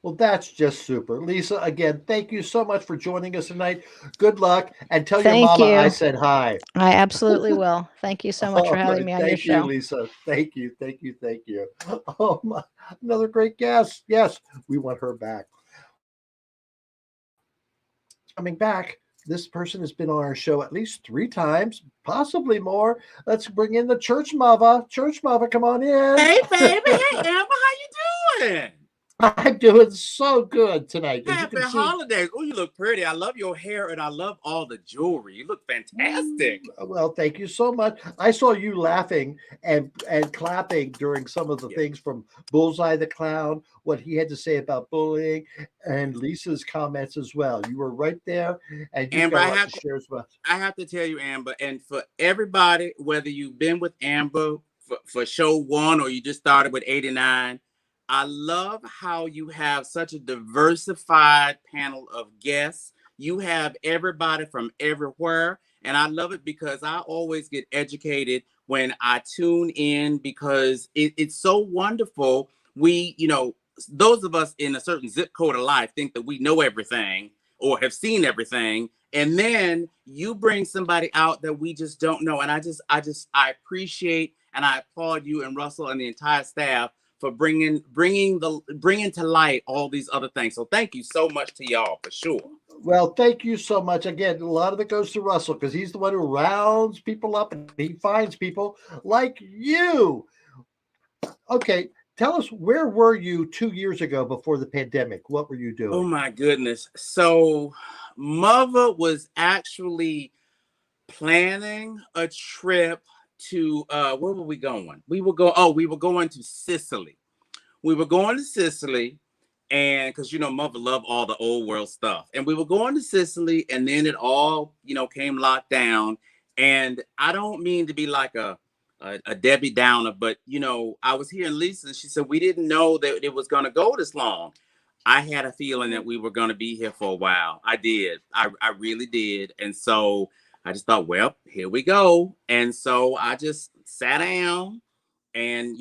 Well, that's just super. Lisa, again, thank you so much for joining us tonight. Good luck, and tell your mama I said hi. I absolutely will. Thank you so much for having me on your show. Thank you, Lisa. Thank you, thank you, thank you. Oh, another great guest. Yes, we want her back. Coming back, this person has been on our show at least 3 times, possibly more. Let's bring in the Church Muva. Church Muva, come on in. Hey, baby. Hey, Amber, how you doing? I'm doing so good tonight. Happy holidays. Oh, you look pretty. I love your hair, and I love all the jewelry. You look fantastic. Well, thank you so much. I saw you laughing and clapping during some of the things from Bullseye the Clown, what he had to say about bullying, and Lisa's comments as well. You were right there, and you Amber, got a lot to share as well. I have to tell you, Amber, and for everybody, whether you've been with Amber for show 1 or you just started with 89, I love how you have such a diversified panel of guests. You have everybody from everywhere. And I love it because I always get educated when I tune in because it's so wonderful. We, those of us in a certain zip code of life think that we know everything or have seen everything. And then you bring somebody out that we just don't know. And I appreciate and I applaud you and Russell and the entire staff for bringing to light all these other things. So thank you so much to y'all for sure. Well, thank you so much. Again, a lot of it goes to Russell because he's the one who rounds people up and he finds people like you. Okay, tell us, where were you 2 years ago before the pandemic? What were you doing? Oh my goodness. So Mother was actually planning a trip to where were we going? We were going to Sicily. We were going to Sicily, and because Mother loved all the old world stuff. And we were going to Sicily, and then it all, came locked down. And I don't mean to be like a Debbie Downer, but I was hearing Lisa, and she said we didn't know that it was gonna go this long. I had a feeling that we were gonna be here for a while. I did. I really did. And so I just thought, well, here we go. And so I just sat down and,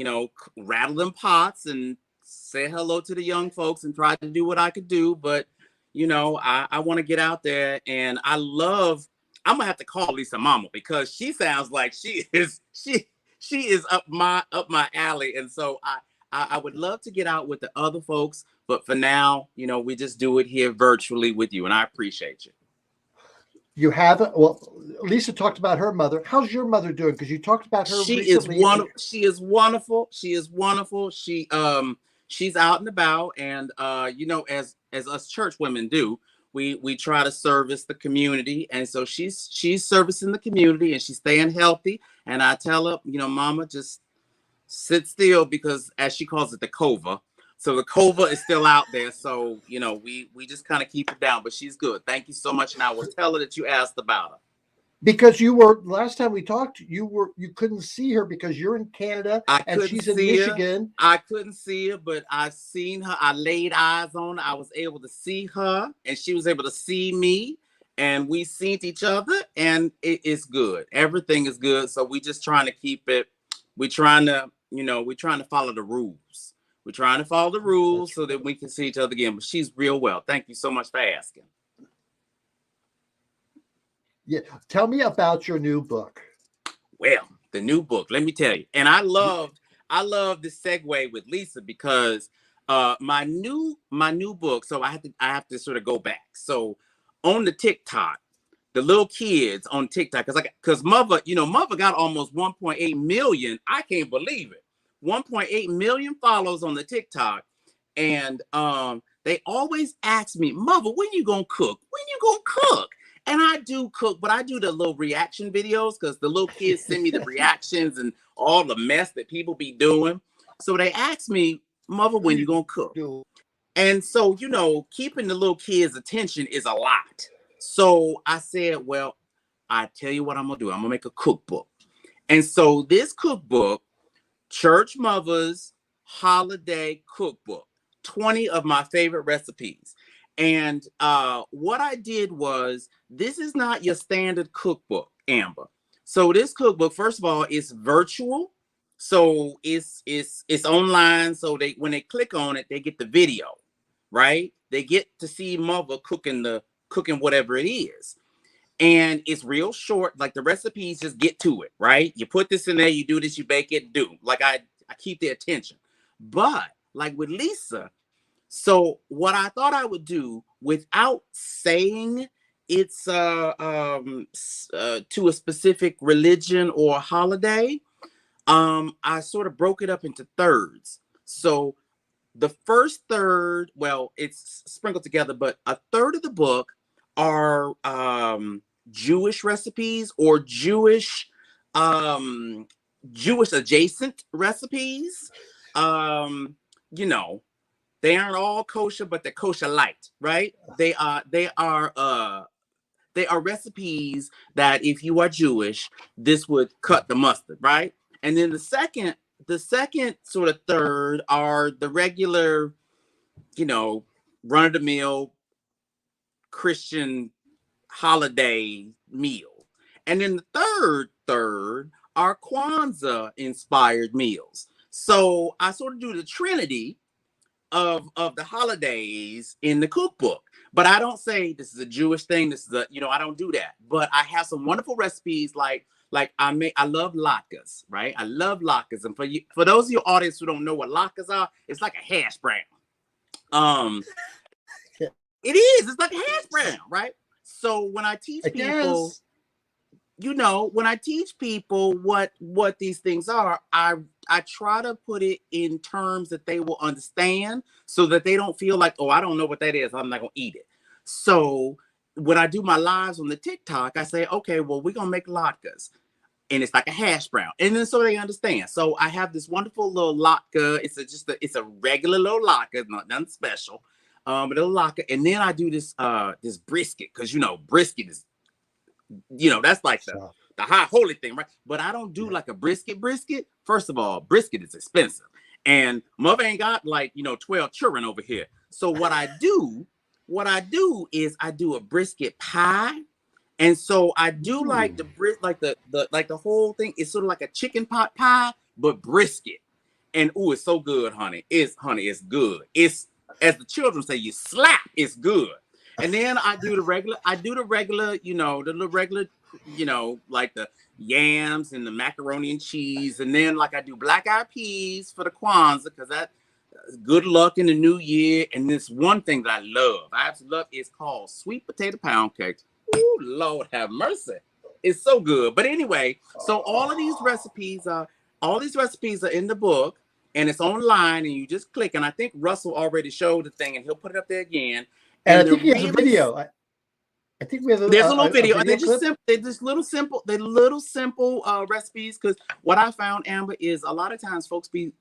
rattled them pots and said hello to the young folks and tried to do what I could do. But, I want to get out there, and I'm going to have to call Lisa Mama because she sounds like she is up my alley. And so I would love to get out with the other folks. But for now, we just do it here virtually with you. And I appreciate you. You haven't? Well, Lisa talked about her mother. How's your mother doing? Because you talked about her recently. She is wonderful. She is wonderful. She's out and about, and as us church women do, we try to service the community, and so she's servicing the community, and she's staying healthy. And I tell her, Mama, just sit still because, as she calls it, the cova. So the cova is still out there. So, we just kind of keep it down, but she's good. Thank you so much. And I will tell her that you asked about her. Because last time we talked, you couldn't see her because you're in Canada and she's in Michigan. I couldn't see her, but I've seen her. I laid eyes on her. I was able to see her and she was able to see me, and we seen each other, and it is good. Everything is good. So we just trying to keep it. We're trying to follow the rules. We're trying to follow the rules so that we can see each other again. But she's real well. Thank you so much for asking. Yeah. Tell me about your new book. Well, the new book, let me tell you. And I love this segue with Lisa because my new book, so I have to sort of go back. So on the TikTok, the little kids on TikTok, because Mother got almost 1.8 million. I can't believe it. 1.8 million followers on the TikTok. And they always ask me, Mother, when you gonna cook? When you gonna cook? And I do cook, but I do the little reaction videos because the little kids send me the reactions and all the mess that people be doing. So they ask me, Mother, when you gonna cook? And so, keeping the little kids' attention is a lot. So I said, well, I tell you what I'm gonna do. I'm gonna make a cookbook. And so this cookbook, Church Muva's Holiday Cookbook, 20 of my favorite recipes. And what I did was, this is not your standard cookbook, Amber. So this cookbook, first of all, is virtual. So it's online. So when they click on it, they get the video, right? They get to see Mother cooking whatever it is. And it's real short. Like the recipes just get to it, right? You put this in there, you do this, you bake it, do. Like I keep their attention. But like with Lisa, so what I thought I would do without saying it's to a specific religion or holiday, I sort of broke it up into thirds. So the first third, well, it's sprinkled together, but a third of the book are Jewish recipes or Jewish adjacent recipes. They aren't all kosher, but they're kosher light, right? They are recipes that if you are Jewish, this would cut the mustard, right? And then the the second sort of third are the regular, run of the mill Christian holiday meal. And then the third are Kwanzaa inspired meals. So I sort of do the trinity of the holays in the cookbook. But I don't say this is a Jewish thing. This is I don't do that. But I have some wonderful recipes like I love latkes, right? I love latkes. And for those of your audience who don't know what latkes are, it's like a hash brown. It is. It's like a hash brown, right? So when I teach people, when I teach people what these things are, I try to put it in terms that they will understand, so that they don't feel like, oh, I don't know what that is, I'm not gonna eat it. So when I do my lives on the TikTok, I say, okay, well, we're gonna make latkes, and it's like a hash brown, and then so they understand. So I have this wonderful little latke. It's a regular little latke, nothing special, a little latke, and then I do this this brisket, because brisket is, that's like the high holy thing, right? But I don't do like a brisket. First of all, brisket is expensive, and mother ain't got 12 children over here. So what I do is I do a brisket pie. And so I do like the whole thing. It's sort of like a chicken pot pie, but brisket. And it's so good, honey. It's good. It's, as the children say, you slap, it's good. And then I do the regular, like the yams and the macaroni and cheese. And then I do black eyed peas for the Kwanzaa, because that's good luck in the new year. And this one thing that I absolutely love, is called sweet potato pound cakes. Ooh, Lord have mercy. It's so good. But anyway, so all these recipes are in the book, and it's online, and you just click. And I think Russell already showed the thing, and he'll put it up there again. And I think he has a video. I think we have there's a little video, and clip. they're just little simple recipes. Because what I found, Amber, is a lot of times folks be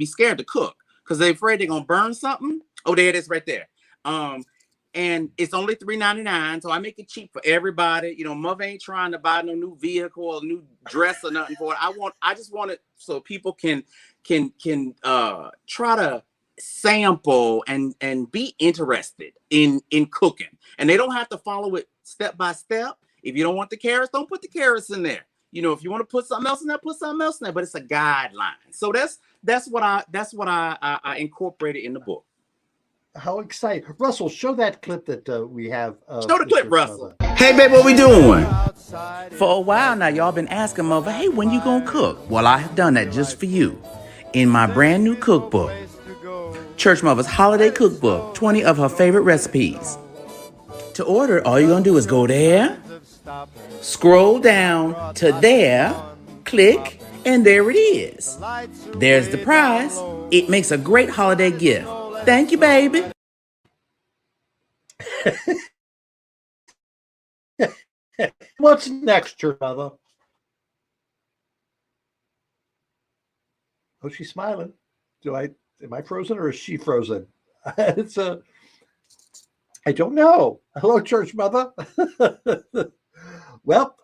scared to cook because they're afraid they're gonna burn something. Oh, there it is right there. And it's only $3.99, so I make it cheap for everybody. Mother ain't trying to buy no new vehicle or new dress or nothing for it. I just want it so people can try to sample and be interested in cooking, and they don't have to follow it step by step. If you don't want the carrots, don't put the carrots in there. If you want to put something else in there, put something else in there. But it's a guideline. So that's what I incorporated in the book. How exciting. Russell, show that clip that we have. Show the clip, Russell. Hey, babe, what we doing? For a while now, y'all been asking Mother, hey, when you gonna cook? Well, I have done that just for you in my brand new cookbook, Church Muva's Holiday Cookbook, 20 of her favorite recipes. To order, all you're gonna do is go there, scroll down to there, click, and there it is. There's the prize. It makes a great holiday gift. Thank you, baby. What's next, Church Muva? Oh, she's smiling. Am I frozen or is she frozen? It's I don't know. Hello, Church Muva. Well,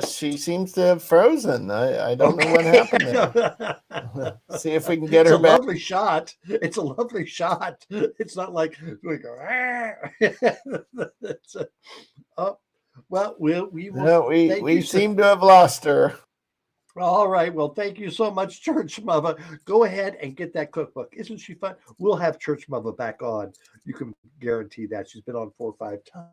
she seems to have frozen. I don't know what happened there. See if we can get her back. Lovely shot. It's a lovely shot. It's not like we go. Well, we will. No, we seem to have lost her. All right. Well, thank you so much, Church Muva. Go ahead and get that cookbook. Isn't she fun? We'll have Church Muva back on. You can guarantee that. She's been on 4 or 5 times.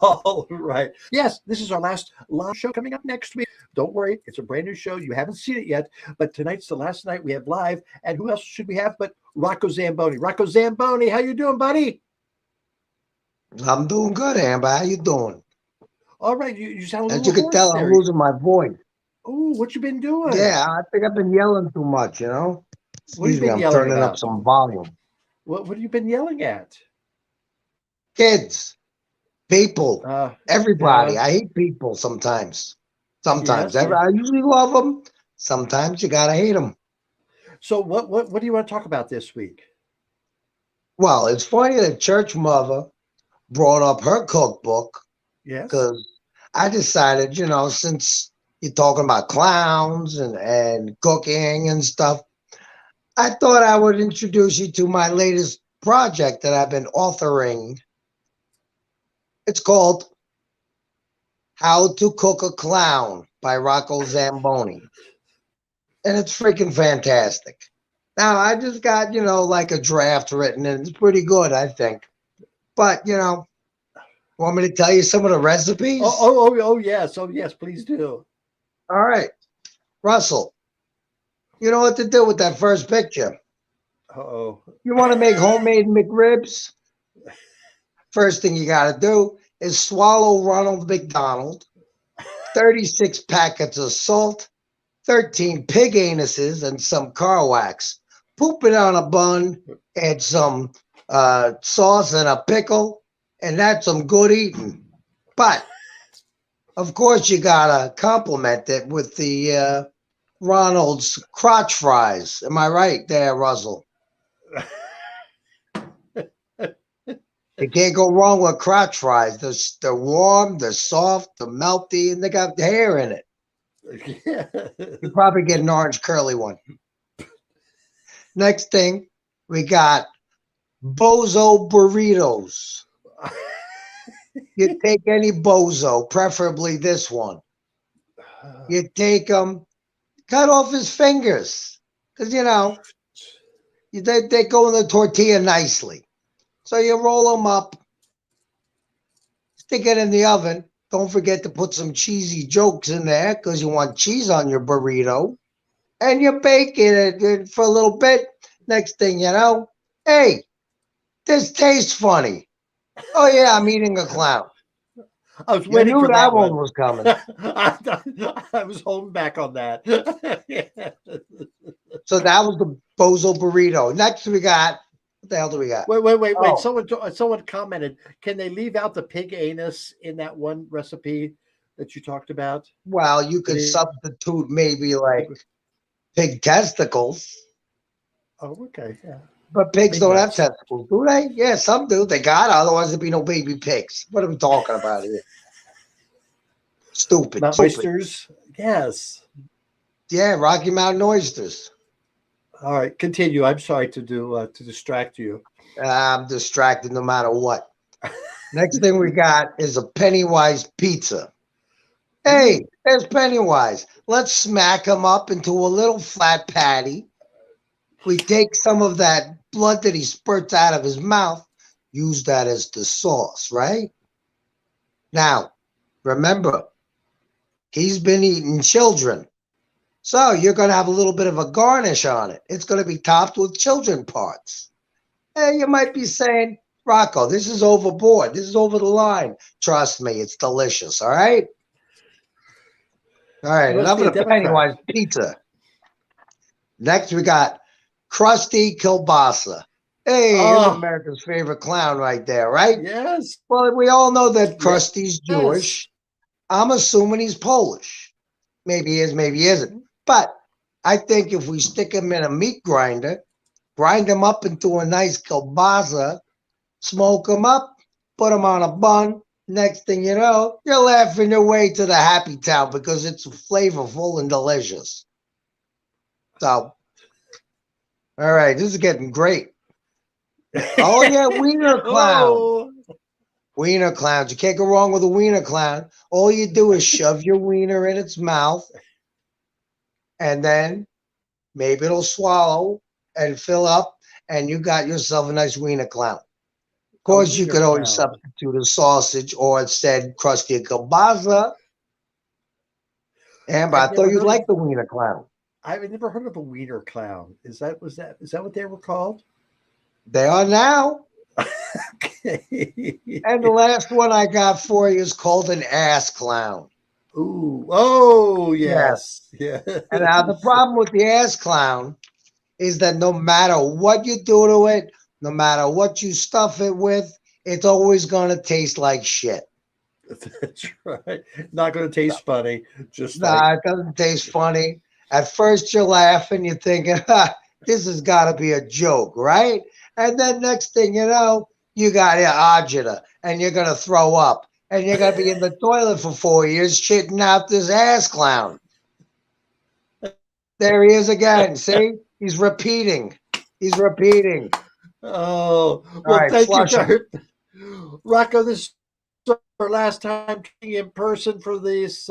All right. Yes, this is our last live show coming up next week. Don't worry, it's a brand new show. You haven't seen it yet, but tonight's the last night we have live. And who else should we have but Rocco Zamboni? Rocco Zamboni, how you doing, buddy? I'm doing good, Amber. How you doing? All right. You sound a little As you can tell, I'm losing my voice. Oh, what you been doing? Yeah, I think I've been yelling too much, you know? What have you been I'm yelling turning about? up some volume. What have you been yelling at? Kids, people, everybody. I hate people sometimes. Sometimes. Yes. I usually love them. Sometimes you gotta hate them. So what do you want to talk about this week? Well, it's funny that Church Mother brought up her cookbook. Yes. Because I decided, since you're talking about clowns and cooking and stuff, I thought I would introduce you to my latest project that I've been authoring. It's called How to Cook a Clown by Rocco Zamboni. And it's freaking fantastic. Now, I just got, like a draft written, and it's pretty good, I think. But, want me to tell you some of the recipes? Oh, yes. Oh, yes, please do. All right. Russell, you know what to do with that first picture. Uh-oh. You want to make homemade McRibs? First thing you got to do is swallow Ronald McDonald, 36 packets of salt, 13 pig anuses, and some car wax. Poop it on a bun, add some sauce and a pickle, and that's some good eating. But, of course, you got to complement it with the Ronald's crotch fries. Am I right there, Russell? You can't go wrong with crotch fries. They're warm, they're soft, they're melty, and they got hair in it. Yeah. You probably get an orange curly one. Next thing, we got Bozo Burritos. You take any Bozo, preferably this one. You take them, cut off his fingers, because, they go in the tortilla nicely. So you roll them up, stick it in the oven. Don't forget to put some cheesy jokes in there because you want cheese on your burrito. And you bake it for a little bit. Next thing you know, hey, this tastes funny. Oh, yeah, I'm eating a clown. I was waiting knew for that one was coming. I was holding back on that. So that was the Bozo Burrito. Next we got, what the hell do we got? Wait. Oh. Someone commented, can they leave out the pig anus in that one recipe that you talked about? Well, you could substitute maybe like pig testicles. Oh, okay. Yeah. But pigs don't have testicles, do they? Yeah, some do. They got it. Otherwise, there'd be no baby pigs. What are we talking about here? Stupid. Oysters? Yes. Yeah, Rocky Mountain oysters. All right, continue. I'm sorry to distract you. I'm distracted no matter what. Next thing we got is a Pennywise Pizza. Hey, there's Pennywise. Let's smack him up into a little flat patty. We take some of that blood that he spurts out of his mouth, use that as the sauce, right? Now, remember, he's been eating children. So you're going to have a little bit of a garnish on it. It's going to be topped with children parts. And you might be saying, Rocco, this is overboard. This is over the line. Trust me, it's delicious, all right? All right, enough of the Pennywise Pizza. Next, we got Krusty Kielbasa. Hey, here's America's favorite clown right there, right? Yes. Well, we all know that Krusty's Jewish. I'm assuming he's Polish. Maybe he is, maybe he isn't. But I think if we stick him in a meat grinder, grind him up into a nice kielbasa, smoke him up, put him on a bun, next thing you know, you're laughing your way to the happy town because it's flavorful and delicious. So, all right, this is getting great. Oh, yeah, Wiener Clown. Oh. Wiener Clowns. You can't go wrong with a Wiener Clown. All you do is shove your wiener in its mouth, and then maybe it'll swallow and fill up, and you got yourself a nice Wiener Clown. Of course, you could always substitute a sausage or it said Krusty Kielbasa. And but I thought you'd like the Wiener Clown. I've never heard of a Wiener Clown. Is that what they were called? They are now. Okay. And the last one I got for you is called an ass clown. Ooh. Oh, yes. Yeah. And now the problem with the ass clown is that no matter what you do to it, no matter what you stuff it with, it's always going to taste like shit. That's right. Not going to taste funny. Just it doesn't taste funny. At first you're laughing, you're thinking, this has got to be a joke, right? And then next thing you know, you got agita and you're going to throw up. and you're gonna be in the toilet for 4 years shitting out this ass clown. There he is again. See, he's repeating. He's repeating. Oh, well, right, thank you, flush him. Rocco. This is our last time in person for this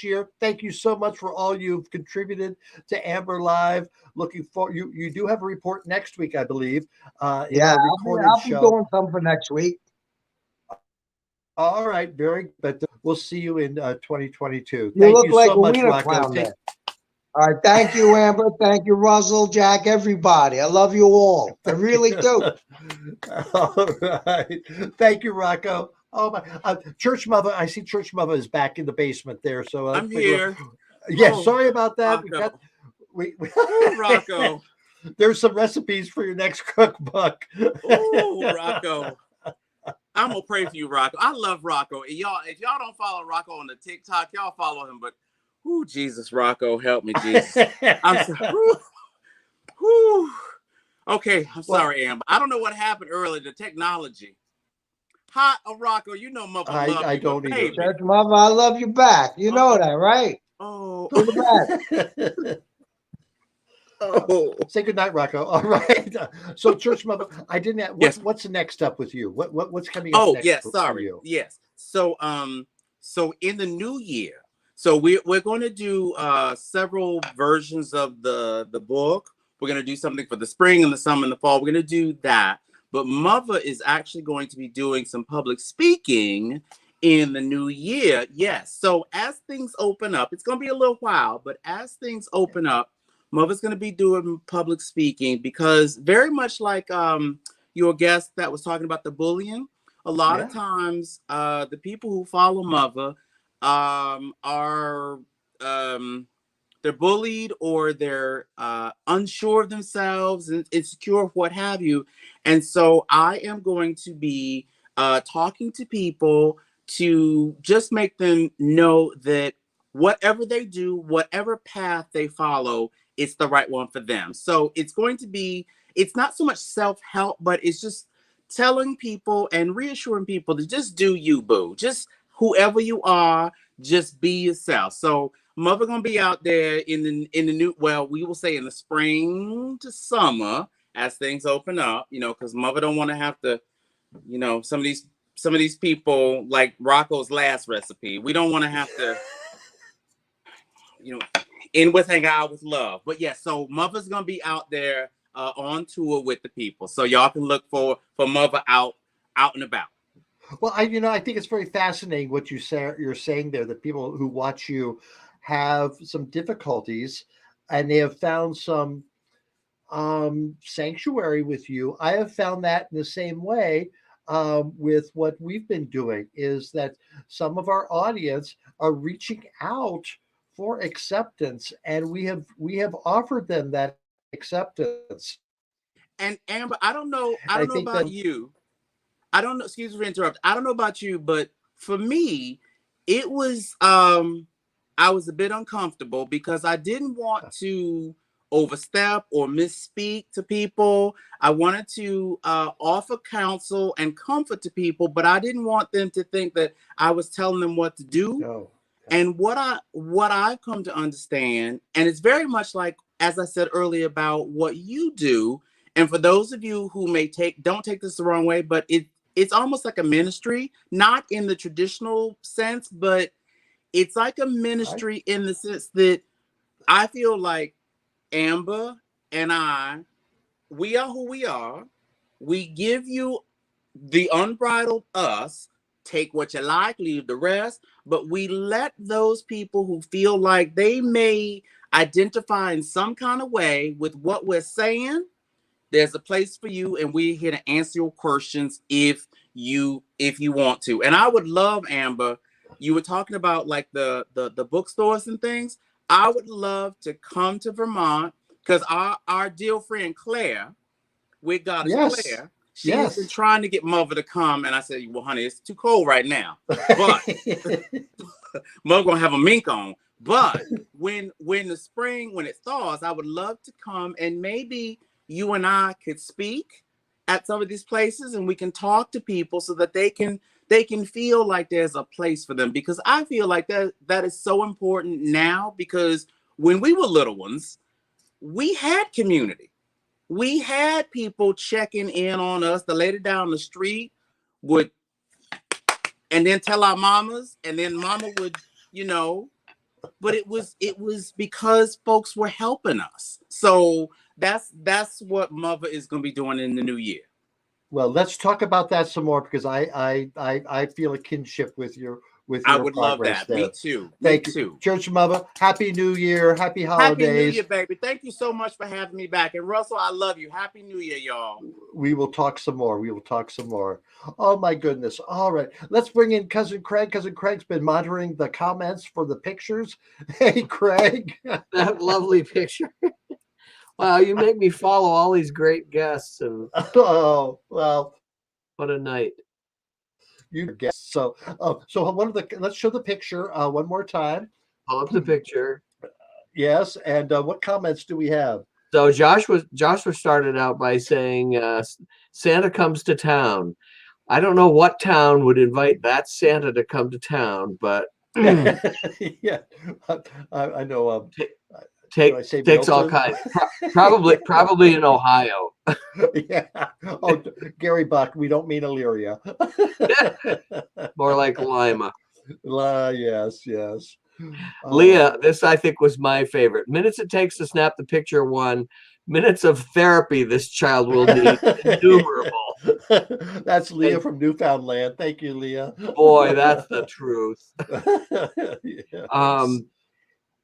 year. Thank you so much for all you've contributed to Amber Live. Looking for you. You do have a report next week, I believe. Yeah, I'll be show. doing something for next week. All right, very good. But we'll see you in 2022. You Thank look you like so a much, Wiener Rocco. Clown there. All right, thank you, Amber. Thank you, Russell, Jack, everybody. I love you all. I really do. All right. Thank you, Rocco. Oh my! Church Muva. I see Church Muva is back in the basement there. So I'm here. Yeah, sorry about that. Rocco. We Rocco. There's some recipes for your next cookbook. Ooh, Rocco. I'm gonna pray for you, Rocco. I love Rocco. And y'all, if y'all don't follow Rocco on the TikTok, y'all follow him. But ooh, Jesus, Rocco, help me, Jesus. I'm so, whew. Okay, I'm sorry, Amber. I don't know what happened earlier. The technology. Hi, Rocco. You know, mother. I don't either. Church Mother, I love you back. You know that, right? Oh, to the back. Oh, say goodnight, Rocco. All right. So, Church Mother, I didn't. What's the next up with you? What's coming up? Oh, next yes. for Sorry. you? Yes. So, so in the new year, so we're going to do several versions of the book. We're going to do something for the spring and the summer and the fall. We're going to do that. But Mother is actually going to be doing some public speaking in the new year. Yes. So as things open up, it's going to be a little while, but as things open up, Mother's going to be doing public speaking because very much like your guest that was talking about the bullying, a lot of times the people who follow Mother are they're bullied or they're unsure of themselves and insecure, what have you. And so I am going to be talking to people to just make them know that whatever they do, whatever path they follow, it's the right one for them. So it's going to be, it's not so much self-help, but it's just telling people and reassuring people to just do you, boo. Just whoever you are, just be yourself. So Mother gonna be out there in the new, well, we will say in the spring to summer as things open up, you know, because Mother don't want to have to, you know, some of these people like Rocco's last recipe. We don't want to have to, you know, end with hang out with love. But yeah, so Mother's gonna be out there on tour with the people, so y'all can look for Mother out and about. Well, I think it's very fascinating what you're saying there, that people who watch you have some difficulties and they have found some sanctuary with you. I have found that in the same way with what we've been doing, is that some of our audience are reaching out for acceptance, and we have offered them that acceptance. And Amber, I don't know about you. I don't know, excuse me for interrupting. I don't know about you, but for me, it was I was a bit uncomfortable because I didn't want to overstep or misspeak to people. I wanted to offer counsel and comfort to people, but I didn't want them to think that I was telling them what to do. No. And what I've come to understand, and it's very much like, as I said earlier, about what you do. And for those of you who don't take this the wrong way, but it's almost like a ministry, not in the traditional sense, but it's like a ministry in the sense that I feel like Amber and we are who we are. We give you the unbridled us. Take what you like, leave the rest. But we let those people who feel like they may identify in some kind of way with what we're saying, there's a place for you, and we're here to answer your questions if you want to. And I would love, Amber, you were talking about like the bookstores and things. I would love to come to Vermont because our dear friend Claire, with Goddess Claire, she has been trying to get Mother to come, and I said, well, honey, it's too cold right now. But Mother gonna have a mink on. But when the spring, when it thaws, I would love to come, and maybe you and I could speak at some of these places, and we can talk to people so that they can they can feel like there's a place for them, because I feel like that is so important now, because when we were little ones, we had community. We had people checking in on us. The lady down the street would, and then tell our mamas, and then mama would, but it was because folks were helping us. So that's what Mother is going to be doing in the new year. Well, let's talk about that some more, because I feel a kinship with your I would love progress that. there. Me too. Thank Me you. too. Church Muva, Happy New Year, Happy Holidays. Happy New Year, baby. Thank you so much for having me back. And Russell, I love you. Happy New Year, y'all. We will talk some more. Oh my goodness. All right. Let's bring in Cousin Craig. Cousin Craig's been monitoring the comments for the pictures. Hey, Craig. That lovely picture. Wow, you make me follow all these great guests. And oh, well. What a night. You guess. So let's show the picture one more time. Pull up the picture. Yes. And what comments do we have? So Joshua started out by saying Santa comes to town. I don't know what town would invite that Santa to come to town, but yeah, I know. Takes all kinds. Probably in Ohio. Yeah. Oh, Gary Buck. We don't mean Illyria. More like Lima. Yes. Leah, this I think was my favorite. Minutes it takes to snap the picture 1. Minutes of therapy this child will need innumerable. That's Leah from Newfoundland. Thank you, Leah. Boy, that's the truth. Yes.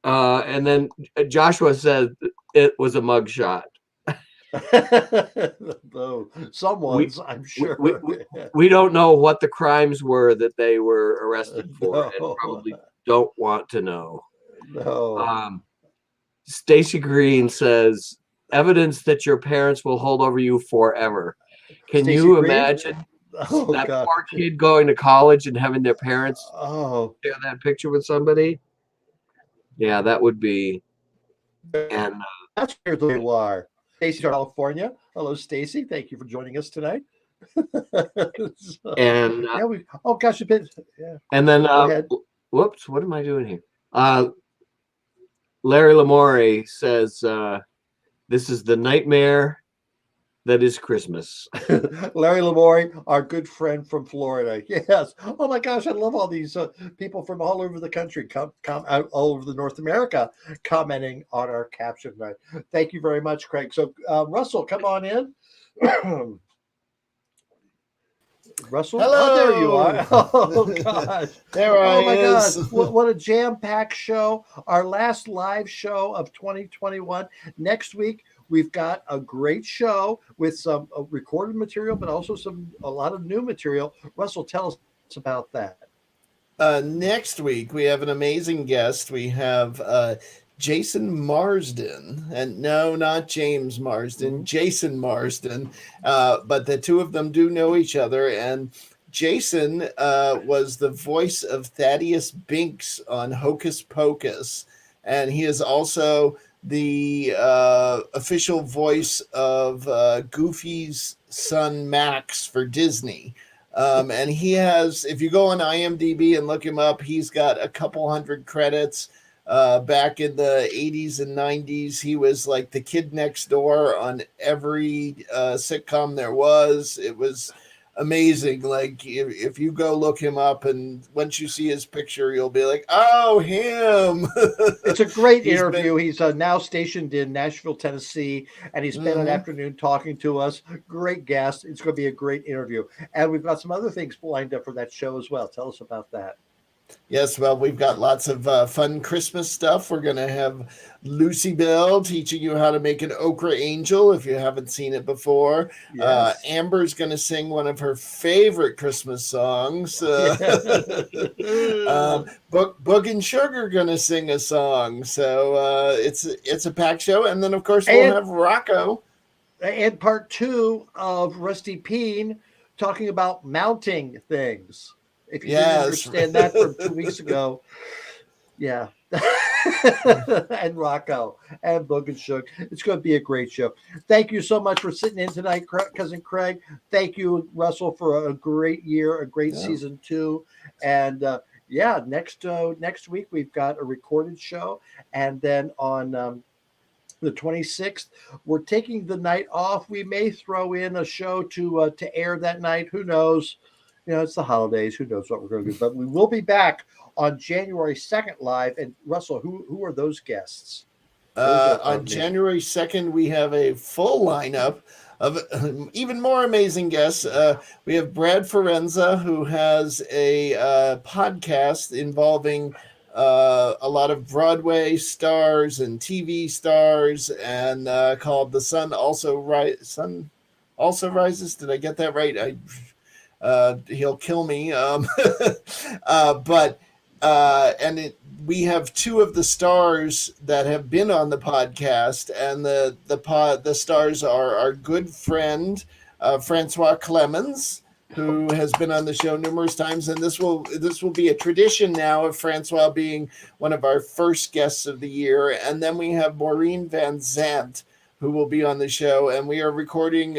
And then Joshua said it was a mugshot. Someone's, I'm sure. We don't know what the crimes were that they were arrested for, and probably don't want to know. No. Stacy Green says, evidence that your parents will hold over you forever. Can Stacey you Green? imagine that God. poor kid going to college and having their parents share that picture with somebody? Yeah, that would be. And that's where you are. Stacy from California. Hello, Stacy. Thank you for joining us tonight. And oh gosh, a bit. Yeah. And then whoops, what am I doing here? Larry Lamore says this is the nightmare that is Christmas. Larry Lamore, our good friend from Florida. Yes. Oh my gosh, I love all these people from all over the country, come out all over the North America, commenting on our caption tonight. Thank you very much, Craig. So Russell, come on in. Russell, hello. Oh, there you are. Oh gosh, there I oh my is. gosh, what a jam-packed show! Our last live show of 2021. Next week we've got a great show with some recorded material, but also a lot of new material. Russell, tell us about that. Next week we have an amazing guest. We have Jason Marsden, and no, not James Marsden, Jason Marsden, but the two of them do know each other. And Jason was the voice of Thaddeus Binks on Hocus Pocus, and he is also the official voice of Goofy's son Max for Disney. And he has, if you go on IMDb and look him up, he's got a couple hundred credits. Back in the 80s and 90s, he was like the kid next door on every sitcom there was. It was amazing. Like if you go look him up, and once you see his picture, you'll be like, oh, him. It's a great interview. He's now stationed in Nashville, Tennessee, and he spent an afternoon talking to us. Great guest. It's going to be a great interview. And we've got some other things lined up for that show as well. Tell us about that. Yes, well, we've got lots of fun Christmas stuff. We're going to have Lucy Bell teaching you how to make an okra angel if you haven't seen it before. Yes. Amber's going to sing one of her favorite Christmas songs. Boog and Sugar going to sing a song. So it's a packed show. And then, of course, we'll have Rocco. And part 2 of Rusty Peen talking about mounting things. If you didn't understand that from 2 weeks ago, yeah. and Rocco and Boog and Shook. It's going to be a great show. Thank you so much for sitting in tonight, Cousin Craig. Thank you, Russell, for a great year, a great season 2. And next week we've got a recorded show, and then on the 26th, we're taking the night off. We may throw in a show to air that night. Who knows? It's the holidays. Who knows what we're going to do? But we will be back on January 2nd live. And Russell, who are those guests? On January 2nd, we have a full lineup of even more amazing guests. We have Brad Forenza, who has a podcast involving a lot of Broadway stars and TV stars, and called "The Sun Also Rises." Did I get that right? He'll kill me. We have 2 of the stars that have been on the podcast, and the stars are our good friend Francois Clemons, who has been on the show numerous times, and this will be a tradition now of Francois being one of our first guests of the year. And then we have Maureen Van Zandt, who will be on the show, and we are recording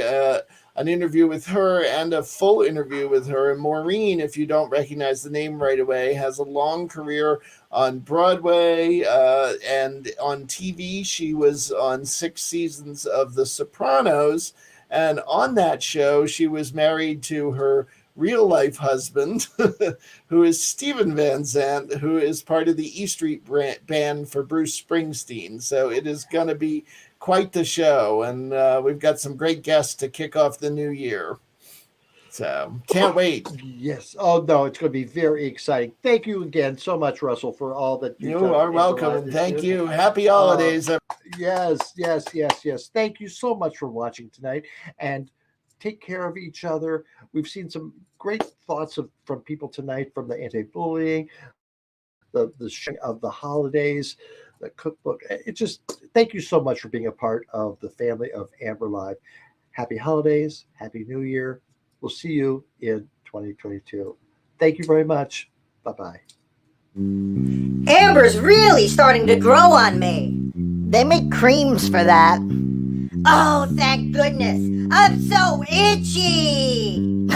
an interview with her and a full interview with her. And Maureen, if you don't recognize the name right away, has a long career on Broadway and on TV. She was on 6 seasons of The Sopranos. And on that show, she was married to her real-life husband, who is Stephen Van Zandt, who is part of the E Street band for Bruce Springsteen. So it is going to be quite the show, and we've got some great guests to kick off the new year. So can't wait. Yes. Oh, no, it's going to be very exciting. Thank you again so much, Russell, for all that you've done. You are welcome. Thank you. Happy holidays. Yes. Thank you so much for watching tonight, and take care of each other. We've seen some great thoughts from people tonight, from the anti-bullying, the of the holidays, the cookbook. Thank you so much for being a part of the family of Amber Live. Happy holidays. Happy New Year. We'll see you in 2022. Thank you very much. Bye-bye. Amber's really starting to grow on me. They make creams for that. Oh, thank goodness. I'm so itchy.